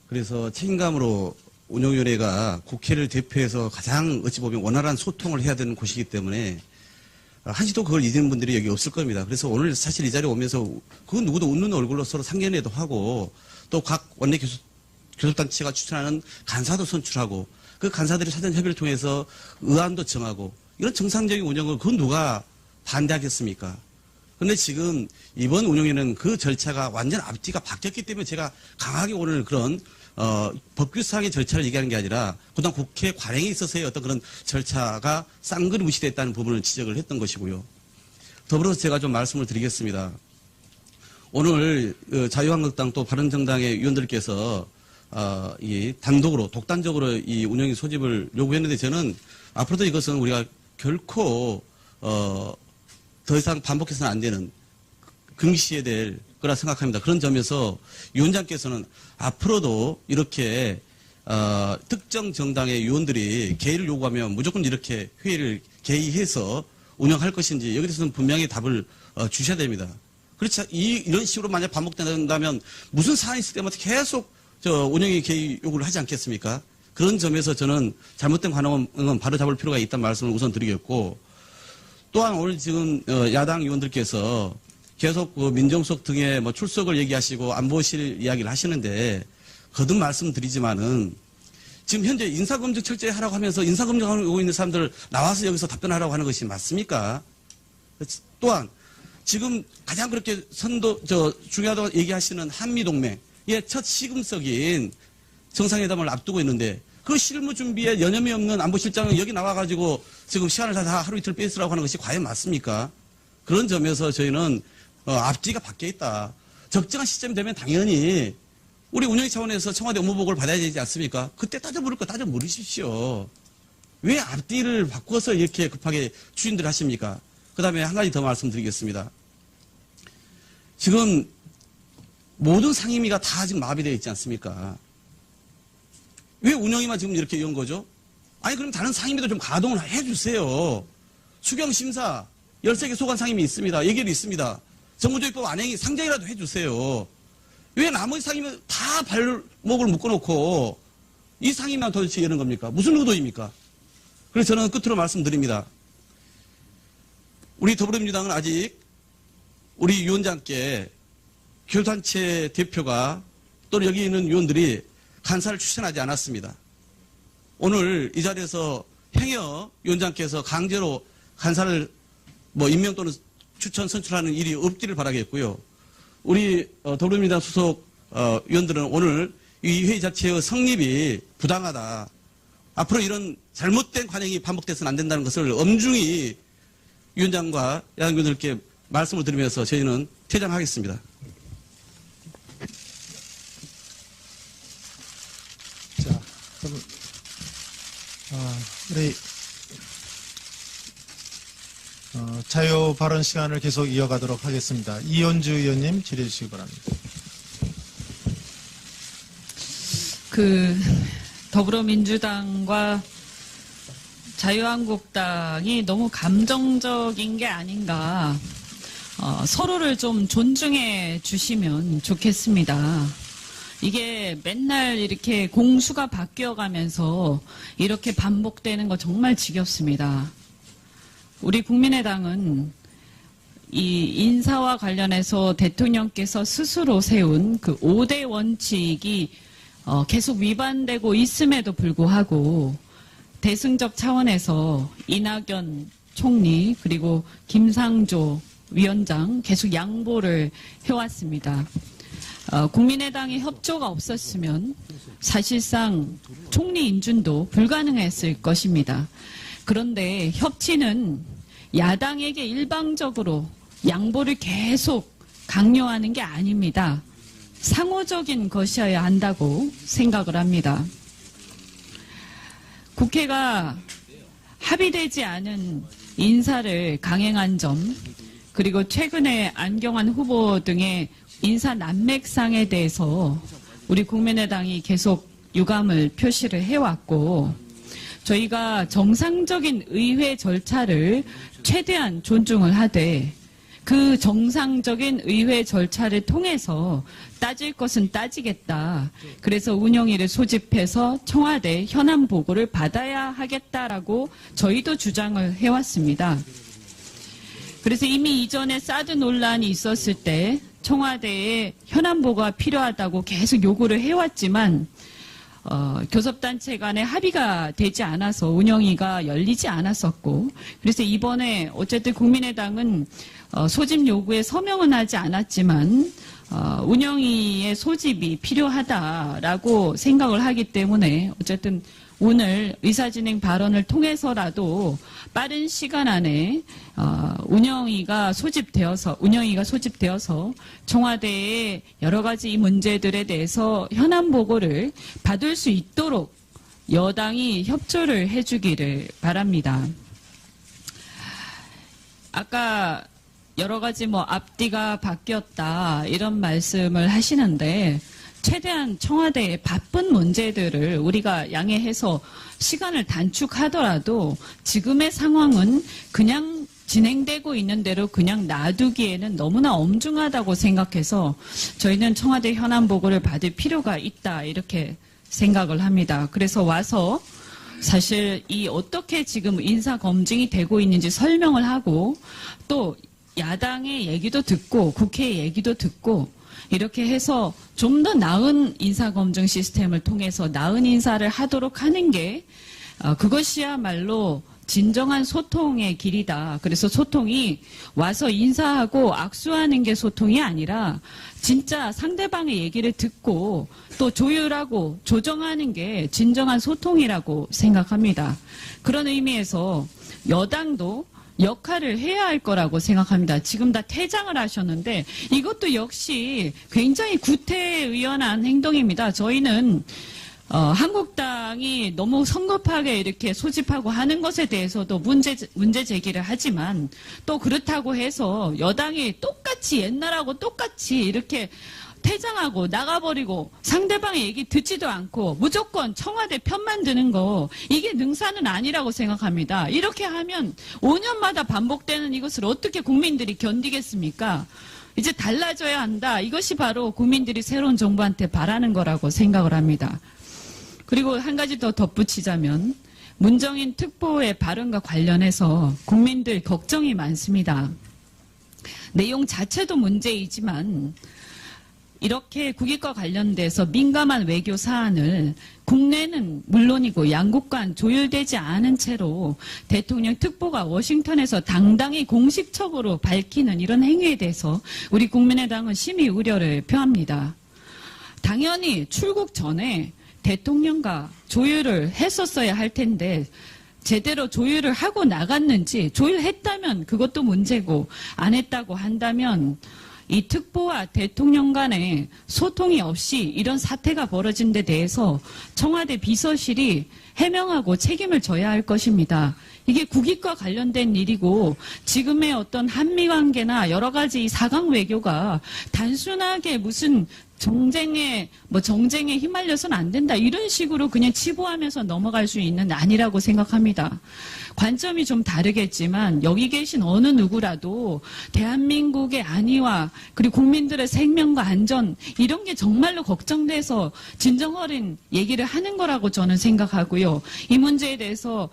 그래서 책임감으로 운영위원회가 국회를 대표해서 가장 어찌 보면 원활한 소통을 해야 되는 곳이기 때문에 한시도 그걸 잊는 분들이 여기 없을 겁니다. 그래서 오늘 사실 이 자리에 오면서 그 누구도 웃는 얼굴로 서로 상견례도 하고 또 각 원내 교섭단체가 추천하는 간사도 선출하고 그 간사들이 사전 협의를 통해서 의안도 정하고 이런 정상적인 운영을 그 누가 반대하겠습니까? 그런데 지금 이번 운영에는 그 절차가 완전 앞뒤가 바뀌었기 때문에 제가 강하게 오늘 그런 법규상의 절차를 얘기하는 게 아니라 그동안 국회 관행에 있어서의 어떤 그런 절차가 쌍그리 무시됐다는 부분을 지적을 했던 것이고요. 더불어서 제가 좀 말씀을 드리겠습니다. 오늘 자유한국당 또 바른정당의 위원들께서 이 단독으로 독단적으로 이 운영위 소집을 요구했는데 저는 앞으로도 이것은 우리가 결코 더 이상 반복해서는 안 되는 긍시해야 될 거라 생각합니다. 그런 점에서 위원장께서는 앞으로도 이렇게 특정 정당의 위원들이 개의를 요구하면 무조건 이렇게 회의를 개의해서 운영할 것인지 여기에 대해서는 분명히 답을 주셔야 됩니다. 그렇지 이런 식으로 만약 반복된다면 무슨 사안이 있을 때마다 계속 운영위 개의 요구를 하지 않겠습니까? 그런 점에서 저는 잘못된 관행은 바로 잡을 필요가 있다는 말씀을 우선 드리겠고 또한 오늘 지금 야당 의원들께서 계속 민정수석 등의 출석을 얘기하시고 안보실 이야기를 하시는데 거듭 말씀드리지만은 지금 현재 인사검증 철저히 하라고 하면서 인사검증하고 있는 사람들 나와서 여기서 답변하라고 하는 것이 맞습니까? 또한 지금 가장 그렇게 중요하다고 얘기하시는 한미동맹의 첫 시금석인 정상회담을 앞두고 있는데 그 실무 준비에 여념이 없는 안보실장은 여기 나와가지고 지금 시간을 다 하루 이틀 빼쓰라고 하는 것이 과연 맞습니까? 그런 점에서 저희는 앞뒤가 바뀌어 있다. 적정한 시점이 되면 당연히 우리 운영위 차원에서 청와대 업무보고를 받아야 되지 않습니까? 그때 따져 물을 거 따져 물으십시오. 왜 앞뒤를 바꿔서 이렇게 급하게 추진들 하십니까? 그 다음에 한 가지 더 말씀드리겠습니다. 지금 모든 상임위가 다 지금 마비되어 있지 않습니까? 왜 운영위만 지금 이렇게 이런 거죠? 아니 그럼 다른 상임위도 좀 가동을 해주세요. 수경심사 13개 소관 상임위 있습니다. 예결이 있습니다. 정부조직법 안행이 상정이라도 해주세요. 왜 나머지 상임위는 다 발목을 묶어놓고 이 상임위만 도대체 이러는 겁니까? 무슨 의도입니까? 그래서 저는 끝으로 말씀드립니다. 우리 더불어민주당은 아직 우리 위원장께 교단체 대표가 또는 여기 있는 위원들이 간사를 추천하지 않았습니다. 오늘 이 자리에서 행여 위원장께서 강제로 간사를 임명 또는 추천 선출하는 일이 없기를 바라겠고요. 우리 더불어민주당 소속 위원들은 오늘 이 회의 자체의 성립이 부당하다. 앞으로 이런 잘못된 관행이 반복돼서는 안 된다는 것을 엄중히 위원장과 야당위원들께 말씀을 드리면서 저희는 퇴장하겠습니다. 자, 그럼 우리 자유 발언 시간을 계속 이어가도록 하겠습니다. 이현주 의원님 질의해 주시기 바랍니다. 더불어민주당과 자유한국당이 너무 감정적인 게 아닌가. 서로를 좀 존중해 주시면 좋겠습니다. 이게 맨날 이렇게 공수가 바뀌어가면서 이렇게 반복되는 거 정말 지겹습니다. 우리 국민의당은 이 인사와 관련해서 대통령께서 스스로 세운 그 5대 원칙이 계속 위반되고 있음에도 불구하고 대승적 차원에서 이낙연 총리 그리고 김상조 위원장 계속 양보를 해왔습니다. 국민의당의 협조가 없었으면 사실상 총리 인준도 불가능했을 것입니다. 그런데 협치는 야당에게 일방적으로 양보를 계속 강요하는 게 아닙니다. 상호적인 것이어야 한다고 생각을 합니다. 국회가 합의되지 않은 인사를 강행한 점, 그리고 최근에 안경환 후보 등의 인사 난맥상에 대해서 우리 국민의당이 계속 유감을 표시를 해왔고, 저희가 정상적인 의회 절차를 최대한 존중을 하되 그 정상적인 의회 절차를 통해서 따질 것은 따지겠다. 그래서 운영위를 소집해서 청와대 현안 보고를 받아야 하겠다라고 저희도 주장을 해왔습니다. 그래서 이미 이전에 사드 논란이 있었을 때 청와대에 현안 보고가 필요하다고 계속 요구를 해왔지만 교섭단체 간에 합의가 되지 않아서 운영위가 열리지 않았었고, 그래서 이번에 어쨌든 국민의당은 소집 요구에 서명은 하지 않았지만 운영위의 소집이 필요하다라고 생각을 하기 때문에 어쨌든 오늘 의사진행 발언을 통해서라도 빠른 시간 안에 운영위가 소집되어서 청와대의 여러 가지 이 문제들에 대해서 현안 보고를 받을 수 있도록 여당이 협조를 해주기를 바랍니다. 아까 여러 가지 앞뒤가 바뀌었다 이런 말씀을 하시는데, 최대한 청와대의 바쁜 문제들을 우리가 양해해서 시간을 단축하더라도 지금의 상황은 그냥 진행되고 있는 대로 그냥 놔두기에는 너무나 엄중하다고 생각해서 저희는 청와대 현안 보고를 받을 필요가 있다 이렇게 생각을 합니다. 그래서 와서 사실 이 어떻게 지금 인사 검증이 되고 있는지 설명을 하고 또 야당의 얘기도 듣고 국회의 얘기도 듣고 이렇게 해서 좀 더 나은 인사검증 시스템을 통해서 나은 인사를 하도록 하는 게 그것이야말로 진정한 소통의 길이다. 그래서 소통이 와서 인사하고 악수하는 게 소통이 아니라 진짜 상대방의 얘기를 듣고 또 조율하고 조정하는 게 진정한 소통이라고 생각합니다. 그런 의미에서 여당도 역할을 해야 할 거라고 생각합니다. 지금 다 퇴장을 하셨는데 이것도 역시 굉장히 구태의연한 행동입니다. 저희는 한국당이 너무 성급하게 이렇게 소집하고 하는 것에 대해서도 문제 제기를 하지만 또 그렇다고 해서 여당이 똑같이 옛날하고 똑같이 이렇게 퇴장하고 나가버리고 상대방의 얘기 듣지도 않고 무조건 청와대 편만 드는 거, 이게 능사는 아니라고 생각합니다. 이렇게 하면 5년마다 반복되는 이것을 어떻게 국민들이 견디겠습니까? 이제 달라져야 한다. 이것이 바로 국민들이 새로운 정부한테 바라는 거라고 생각을 합니다. 그리고 한 가지 더 덧붙이자면 문정인 특보의 발언과 관련해서 국민들 걱정이 많습니다. 내용 자체도 문제이지만 이렇게 국익과 관련돼서 민감한 외교 사안을 국내는 물론이고 양국 간 조율되지 않은 채로 대통령 특보가 워싱턴에서 당당히 공식적으로 밝히는 이런 행위에 대해서 우리 국민의당은 심히 우려를 표합니다. 당연히 출국 전에 대통령과 조율을 했었어야 할 텐데 제대로 조율을 하고 나갔는지, 조율했다면 그것도 문제고 안 했다고 한다면 이 특보와 대통령 간에 소통이 없이 이런 사태가 벌어진 데 대해서 청와대 비서실이 해명하고 책임을 져야 할 것입니다. 이게 국익과 관련된 일이고 지금의 어떤 한미 관계나 여러 가지 이 4강 외교가 단순하게 무슨 정쟁에 휘말려서는 안 된다. 이런 식으로 그냥 치부하면서 넘어갈 수 있는 아니라고 생각합니다. 관점이 좀 다르겠지만 여기 계신 어느 누구라도 대한민국의 안위와 그리고 국민들의 생명과 안전 이런 게 정말로 걱정돼서 진정 어린 얘기를 하는 거라고 저는 생각하고요. 이 문제에 대해서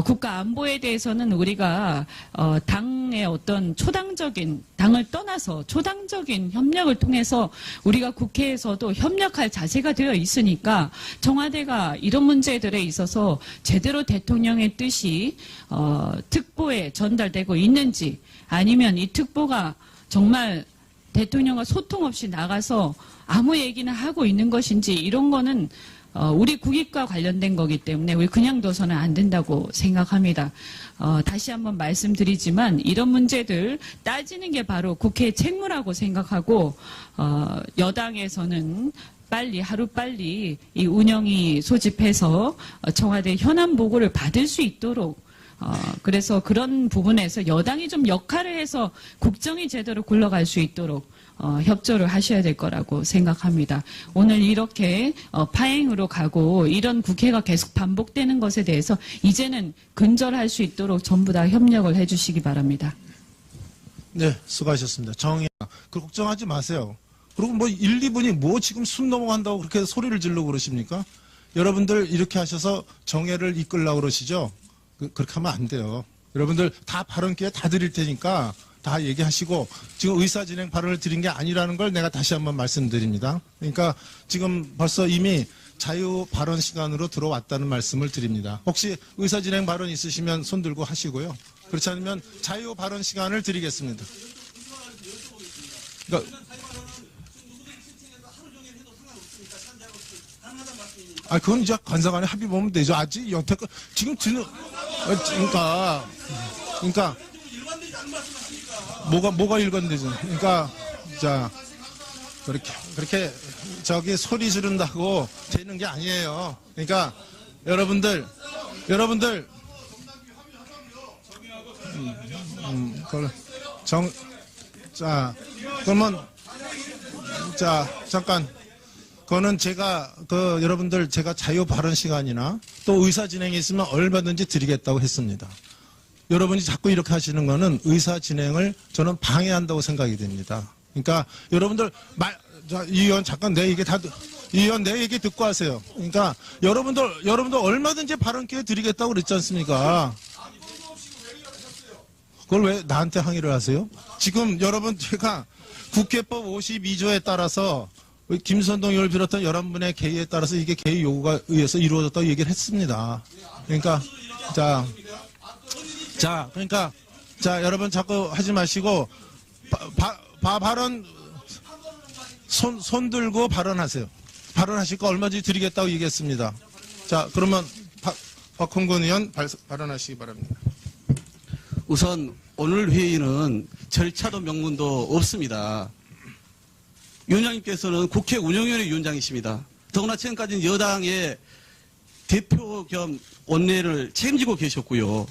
국가 안보에 대해서는 우리가 당의 어떤 초당적인 당을 떠나서 초당적인 협력을 통해서 우리가 국회에서도 협력할 자세가 되어 있으니까 청와대가 이런 문제들에 있어서 제대로 대통령의 뜻이 특보에 전달되고 있는지 아니면 이 특보가 정말 대통령과 소통 없이 나가서 아무 얘기나 하고 있는 것인지 이런 거는 우리 국익과 관련된 거기 때문에 우리 그냥 둬서는 안 된다고 생각합니다. 다시 한번 말씀드리지만 이런 문제들 따지는 게 바로 국회의 책무라고 생각하고 여당에서는 하루빨리 이 운영위 소집해서 청와대 현안 보고를 받을 수 있도록 그래서 그런 부분에서 여당이 좀 역할을 해서 국정이 제대로 굴러갈 수 있도록 협조를 하셔야 될 거라고 생각합니다. 오늘 이렇게 파행으로 가고 이런 국회가 계속 반복되는 것에 대해서 이제는 근절할 수 있도록 전부 다 협력을 해주시기 바랍니다. 네, 수고하셨습니다. 그 걱정하지 마세요. 그리고 뭐 1, 2분이 뭐 지금 숨 넘어간다고 그렇게 소리를 지르고 그러십니까? 여러분들 이렇게 하셔서 정해를 이끌려고 그러시죠? 그렇게 하면 안 돼요. 여러분들 다 발언 기회 다 드릴 테니까 다 얘기하시고 지금 의사진행 발언을 드린 게 아니라는 걸 내가 다시 한번 말씀드립니다. 그러니까 지금 벌써 이미 자유 발언 시간으로 들어왔다는 말씀을 드립니다. 혹시 의사진행 발언 있으시면 손 들고 하시고요. 그렇지 않으면 자유 발언 시간을 드리겠습니다. 그러니까 그건 이제 관사간에 합의 보면 되죠. 아직 여태껏 지금 드는 그러니까 뭐가 일관되죠. 그러니까 자 그렇게 저기 소리 지른다고 되는 게 아니에요. 그러니까 여러분들 그러면 잠깐. 그거는 여러분들 제가 자유 발언 시간이나 또 의사 진행이 있으면 얼마든지 드리겠다고 했습니다. 여러분이 자꾸 이렇게 하시는 거는 의사 진행을 저는 방해한다고 생각이 됩니다. 그러니까 여러분들 이 의원 잠깐 내 얘기 이 의원 내 얘기 듣고 하세요. 그러니까 여러분들 얼마든지 발언 기회 드리겠다고 그랬지 않습니까? 그걸 왜 나한테 항의를 하세요? 지금 여러분 제가 국회법 52조에 따라서 김선동 의원을 비롯한 11분의 개의에 따라서 이게 개의 요구가 의해서 이루어졌다고 얘기를 했습니다. 그러니까 그러니까 여러분 자꾸 하지 마시고 발언 손 들고 발언하세요. 발언하실 거 얼마든지 드리겠다고 얘기했습니다. 자, 그러면 박홍근 의원 발언하시기 바랍니다. 우선 오늘 회의는 절차도 명분도 없습니다. 위원장님께서는 국회 운영위원회 위원장이십니다. 더구나 지금까지는 여당의 대표 겸 원내를 책임지고 계셨고요.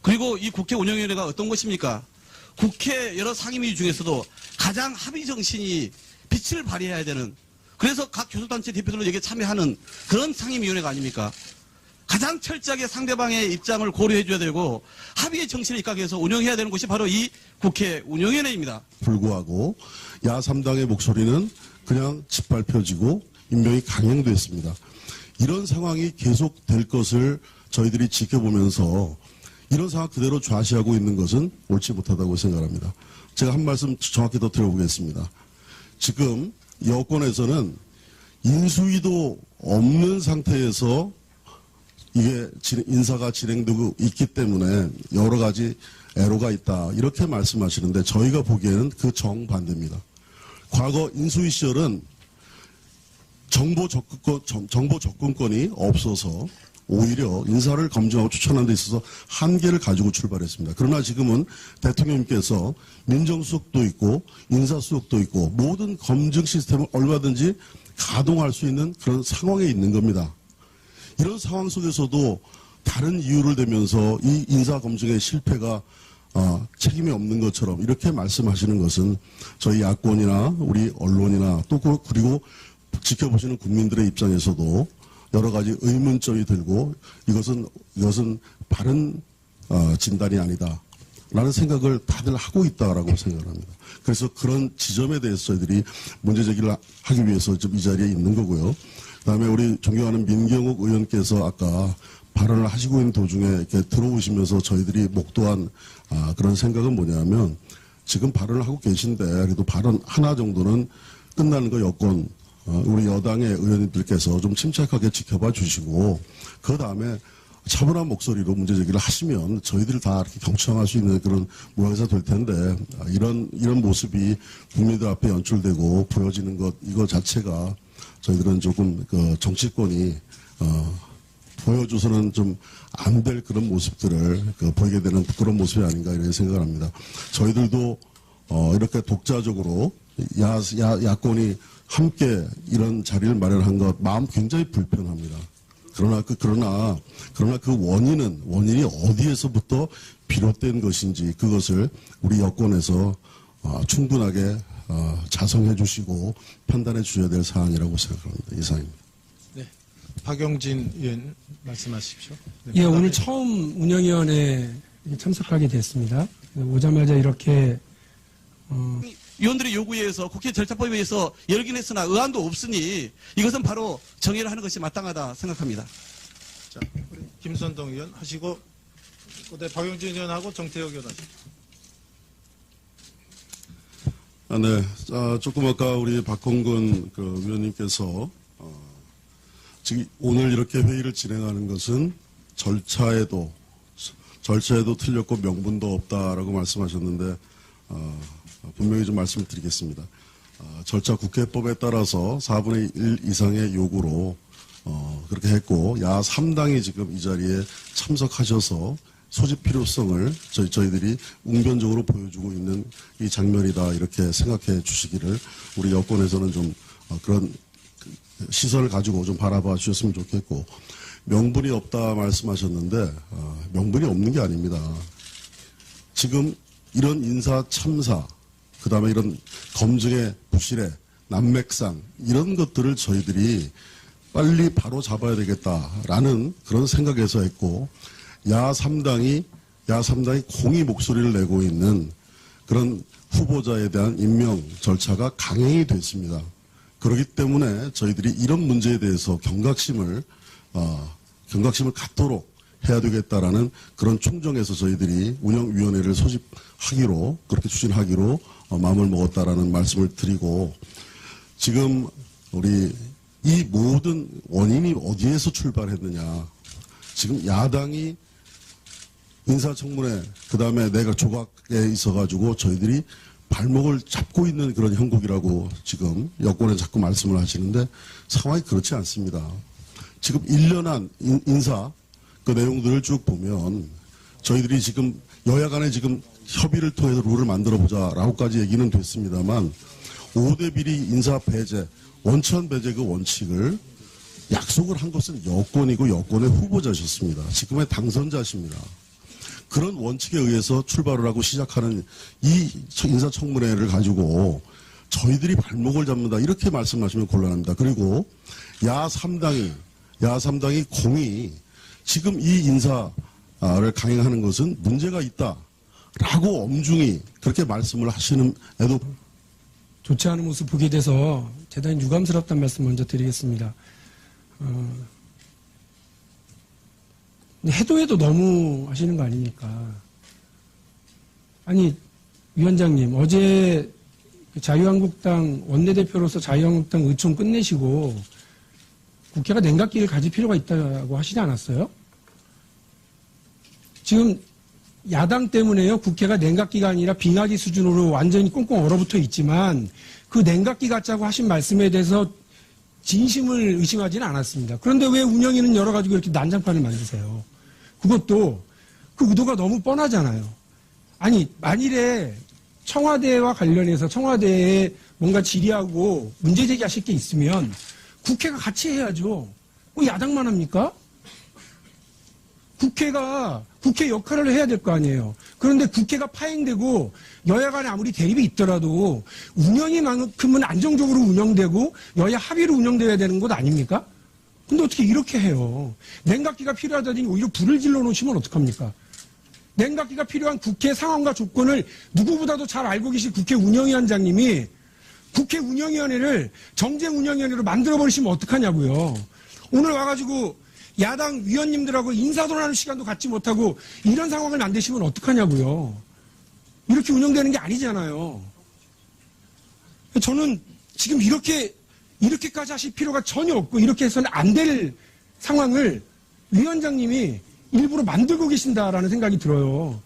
그리고 이 국회 운영위원회가 어떤 것입니까? 국회 여러 상임위 중에서도 가장 합의 정신이 빛을 발휘해야 되는, 그래서 각 교섭단체 대표들로 여기에 참여하는 그런 상임위원회가 아닙니까? 가장 철저하게 상대방의 입장을 고려해줘야 되고 합의의 정신을 입각해서 운영해야 되는 것이 바로 이 국회 운영위원회입니다. 불구하고 야3당의 목소리는 그냥 짓밟혀지고 임명이 강행됐습니다. 이런 상황이 계속될 것을 저희들이 지켜보면서 이런 상황 그대로 좌시하고 있는 것은 옳지 못하다고 생각합니다. 제가 한 말씀 정확히 더 드려보겠습니다. 지금 여권에서는 인수위도 없는 상태에서 이게 인사가 진행되고 있기 때문에 여러 가지 애로가 있다 이렇게 말씀하시는데 저희가 보기에는 그 정반대입니다. 과거 인수위 시절은 정보 접근권이 없어서 오히려 인사를 검증하고 추천하는 데 있어서 한계를 가지고 출발했습니다. 그러나 지금은 대통령님께서 민정수석도 있고 인사수석도 있고 모든 검증 시스템을 얼마든지 가동할 수 있는 그런 상황에 있는 겁니다. 이런 상황 속에서도 다른 이유를 대면서 이 인사검증의 실패가 책임이 없는 것처럼 이렇게 말씀하시는 것은 저희 야권이나 우리 언론이나 또 그리고 지켜보시는 국민들의 입장에서도 여러 가지 의문점이 들고 이것은 바른 진단이 아니다. 라는 생각을 다들 하고 있다라고 생각합니다. 그래서 그런 지점에 대해서 저희들이 문제 제기를 하기 위해서 좀 이 자리에 있는 거고요. 그다음에 우리 존경하는 민경욱 의원께서 아까 발언을 하시고 있는 도중에 이렇게 들어오시면서 저희들이 목도한 그런 생각은 뭐냐면 지금 발언을 하고 계신데 그래도 발언 하나 정도는 끝나는 거 여권 우리 여당의 의원님들께서 좀 침착하게 지켜봐 주시고 그 다음에 차분한 목소리로 문제 제기를 하시면 저희들 다 이렇게 경청할 수 있는 그런 모양새가 될 텐데 이런 모습이 국민들 앞에 연출되고 보여지는 것 이거 자체가 저희들은 조금 그 정치권이 보여줘서는 좀 안 될 그런 모습들을 보이게 되는 그런 모습이 아닌가 이런 생각을 합니다. 저희들도 이렇게 독자적으로 야권이 함께 이런 자리를 마련한 것 마음 굉장히 불편합니다. 그러나 그 원인이 어디에서부터 비롯된 것인지 그것을 우리 여권에서 충분하게 자성해 주시고 판단해 주셔야 될 사안이라고 생각합니다. 이상입니다. 네. 박영진 의원 말씀하십시오. 네. 예, 오늘 처음 운영위원회에 참석하게 됐습니다. 오자마자 이렇게 위원들의 요구에 의해서 국회 절차법에 의해서 열긴 했으나 의안도 없으니 이것은 바로 정의를 하는 것이 마땅하다 생각합니다. 자, 우리 김선동 의원 하시고 그다음에 박영진 의원하고 정태혁 의원 하시고. 네. 조금 아까 우리 박홍근 위원님께서 지금 오늘 이렇게 회의를 진행하는 것은 절차에도 틀렸고 명분도 없다라고 말씀하셨는데 분명히 좀 말씀을 드리겠습니다. 절차 국회법에 따라서 4분의 1 이상의 요구로 그렇게 했고 야 3당이 지금 이 자리에 참석하셔서 소집 필요성을 저희들이 웅변적으로 보여주고 있는 이 장면이다 이렇게 생각해 주시기를 우리 여권에서는 좀 그런 시선을 가지고 좀 바라봐 주셨으면 좋겠고 명분이 없다 말씀하셨는데 명분이 없는 게 아닙니다. 지금 이런 인사 참사 그다음에 이런 검증의 부실의 난맥상 이런 것들을 저희들이 빨리 바로 잡아야 되겠다라는 그런 생각에서 했고 야 3당이 공의 목소리를 내고 있는 그런 후보자에 대한 임명 절차가 강행이 됐습니다. 그렇기 때문에 저희들이 이런 문제에 대해서 경각심을 갖도록 해야 되겠다라는 그런 충정에서 저희들이 운영위원회를 소집하기로 그렇게 추진하기로 마음을 먹었다라는 말씀을 드리고 지금 우리 이 모든 원인이 어디에서 출발했느냐 지금 야당이 인사청문회 그다음에 내각 조각에 있어가지고 저희들이 발목을 잡고 있는 그런 형국이라고 지금 여권에 자꾸 말씀을 하시는데 상황이 그렇지 않습니다. 지금 1년한 인사 그 내용들을 쭉 보면 저희들이 지금 여야 간에 지금 협의를 통해서 룰을 만들어 보자라고까지 얘기는 됐습니다만 5대 비리 인사 배제, 원천 배제 그 원칙을 약속을 한 것은 여권이고 여권의 후보자셨습니다. 지금의 당선자십니다. 그런 원칙에 의해서 출발을 하고 시작하는 이 인사청문회를 가지고 저희들이 발목을 잡는다 이렇게 말씀하시면 곤란합니다. 그리고 야 3당이 공이 지금 이 인사를 강행하는 것은 문제가 있다라고 엄중히 그렇게 말씀을 하시는 에도 좋지 않은 모습 보게 돼서 대단히 유감스럽다는 말씀 먼저 드리겠습니다. 해도 너무 하시는 거 아닙니까? 아니, 위원장님, 어제 자유한국당 원내대표로서 자유한국당 의총 끝내시고 국회가 냉각기를 가질 필요가 있다고 하시지 않았어요? 지금 야당 때문에요. 국회가 냉각기가 아니라 빙하기 수준으로 완전히 꽁꽁 얼어붙어 있지만 그 냉각기 갖자고 하신 말씀에 대해서 진심을 의심하지는 않았습니다. 그런데 왜 운영위는 열어가지고 이렇게 난장판을 만드세요? 그것도 그 의도가 너무 뻔하잖아요. 아니, 만일에 청와대와 관련해서 청와대에 뭔가 질의하고 문제 제기하실 게 있으면 국회가 같이 해야죠. 뭐 야당만 합니까? 국회가 국회 역할을 해야 될 거 아니에요. 그런데 국회가 파행되고 여야 간에 아무리 대립이 있더라도 운영이만큼은 안정적으로 운영되고 여야 합의로 운영돼야 되는 것 아닙니까? 근데 어떻게 이렇게 해요? 냉각기가 필요하다니 오히려 불을 질러 놓으시면 어떡합니까? 냉각기가 필요한 국회 상황과 조건을 누구보다도 잘 알고 계신 국회 운영위원장님이 국회 운영위원회를 정쟁운영위원회로 만들어버리시면 어떡하냐고요. 오늘 와가지고 야당 위원님들하고 인사동하는 시간도 갖지 못하고 이런 상황을 만드시면 어떡하냐고요. 이렇게 운영되는 게 아니잖아요. 저는 지금 이렇게까지 하실 필요가 전혀 없고 이렇게 해서는 안 될 상황을 위원장님이 일부러 만들고 계신다라는 생각이 들어요.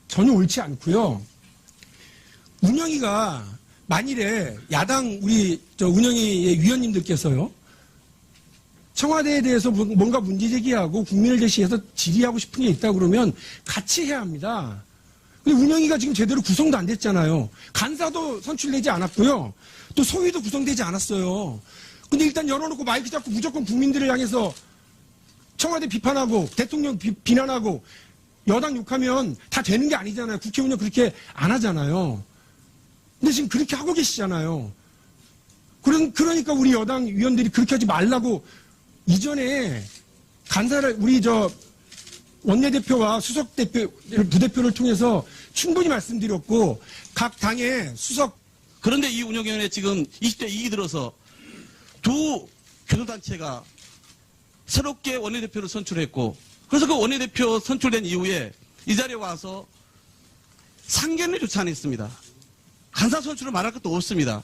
전혀 옳지 않고요. 운영위가 만일에 야당 우리 운영위의 위원님들께서요. 청와대에 대해서 뭔가 문제 제기하고 국민을 제시해서 질의하고 싶은 게 있다 그러면 같이 해야 합니다. 근데 운영위가 지금 제대로 구성도 안 됐잖아요. 간사도 선출되지 않았고요. 또 소위도 구성되지 않았어요. 근데 일단 열어놓고 마이크 잡고 무조건 국민들을 향해서 청와대 비판하고 대통령 비난하고 여당 욕하면 다 되는 게 아니잖아요. 국회 운영 그렇게 안 하잖아요. 근데 지금 그렇게 하고 계시잖아요. 그러니까 우리 여당 위원들이 그렇게 하지 말라고 이전에 간사를 우리 원내대표와 수석대표, 부대표를 통해서 충분히 말씀드렸고 각 당의 수석 그런데 이 운영위원회 지금 20대 2기 들어서 두 교도단체가 새롭게 원내대표를 선출했고 그래서 그 원내대표 선출된 이후에 이 자리에 와서 상견례조차 안 했습니다. 간사 선출을 말할 것도 없습니다.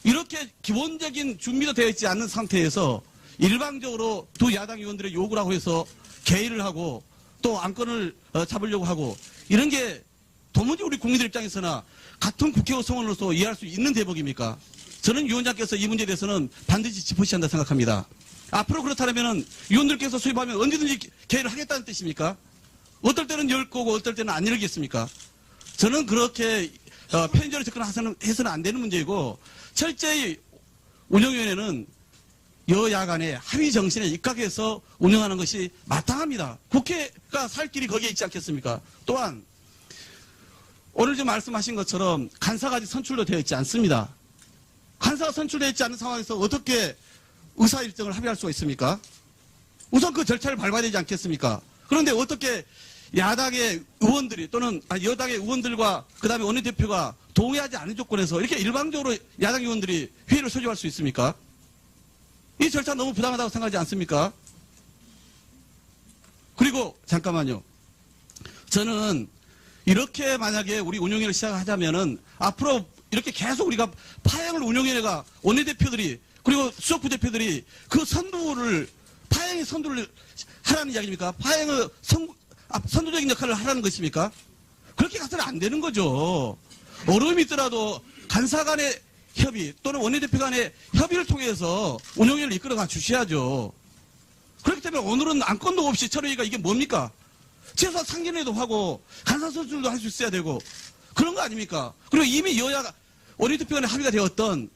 이렇게 기본적인 준비도 되어 있지 않는 상태에서 일방적으로 두 야당 의원들의 요구를 하고 해서 개의를 하고 또 안건을 잡으려고 하고 이런 게 도무지 우리 국민들 입장에서나 같은 국회의원으로서 이해할 수 있는 대목입니까? 저는 위원장께서 이 문제에 대해서는 반드시 짚으셔야 한다 생각합니다. 앞으로 그렇다면 위원들께서 수입하면 언제든지 개의를 하겠다는 뜻입니까? 어떨 때는 열 거고 어떨 때는 안 열겠습니까? 저는 그렇게 편의적으로 접근해서는 안 되는 문제이고 철저히 운영위원회는 여야 간의 합의 정신에 입각해서 운영하는 것이 마땅합니다. 국회가 살 길이 거기에 있지 않겠습니까? 또한 오늘 좀 말씀하신 것처럼 간사가 아직 선출도 되어 있지 않습니다. 간사가 선출되어 있지 않은 상황에서 어떻게 의사 일정을 합의할 수가 있습니까? 우선 그 절차를 밟아야 되지 않겠습니까? 그런데 어떻게 야당의 의원들이 또는 여당의 의원들과 그다음에 원내대표가 동의하지 않은 조건에서 이렇게 일방적으로 야당 의원들이 회의를 소집할 수 있습니까? 이 절차 너무 부당하다고 생각하지 않습니까? 그리고 잠깐만요. 저는 이렇게 만약에 우리 운영위를 시작하자면은 앞으로 이렇게 계속 우리가 파행을 운영위가 원내대표들이 그리고 수석 부대표들이 그 파행의 선두를 하라는 이야기입니까? 파행의 선두적인 역할을 하라는 것입니까? 그렇게 가서는 안 되는 거죠. 어려움이 있더라도 간사 간의 협의 또는 원내대표 간의 협의를 통해서 운영위를 이끌어가 주셔야죠. 그렇기 때문에 오늘은 안건도 없이 철회가 이게 뭡니까? 최소한 상견례도 하고 간사 선출도 할 수 있어야 되고 그런 거 아닙니까? 그리고 이미 여야 원내대표 간에 합의가 되었던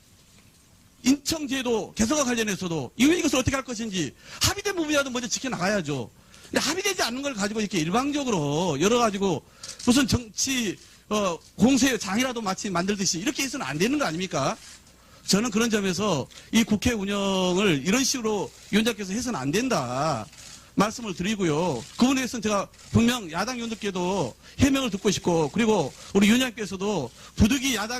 인청제도 개선과 관련해서도 이것을 어떻게 할 것인지 합의된 부분이라도 먼저 지켜나가야죠. 근데 합의되지 않는 걸 가지고 이렇게 일방적으로 열어가지고 무슨 정치 공세의 장이라도 마치 만들듯이 이렇게 해서는 안 되는 거 아닙니까? 저는 그런 점에서 이 국회 운영을 이런 식으로 위원장께서 해서는 안 된다 말씀을 드리고요. 그 부분에 대해서는 제가 분명 야당 의원들께도 해명을 듣고 싶고 그리고 우리 위원장께서도 부득이 야당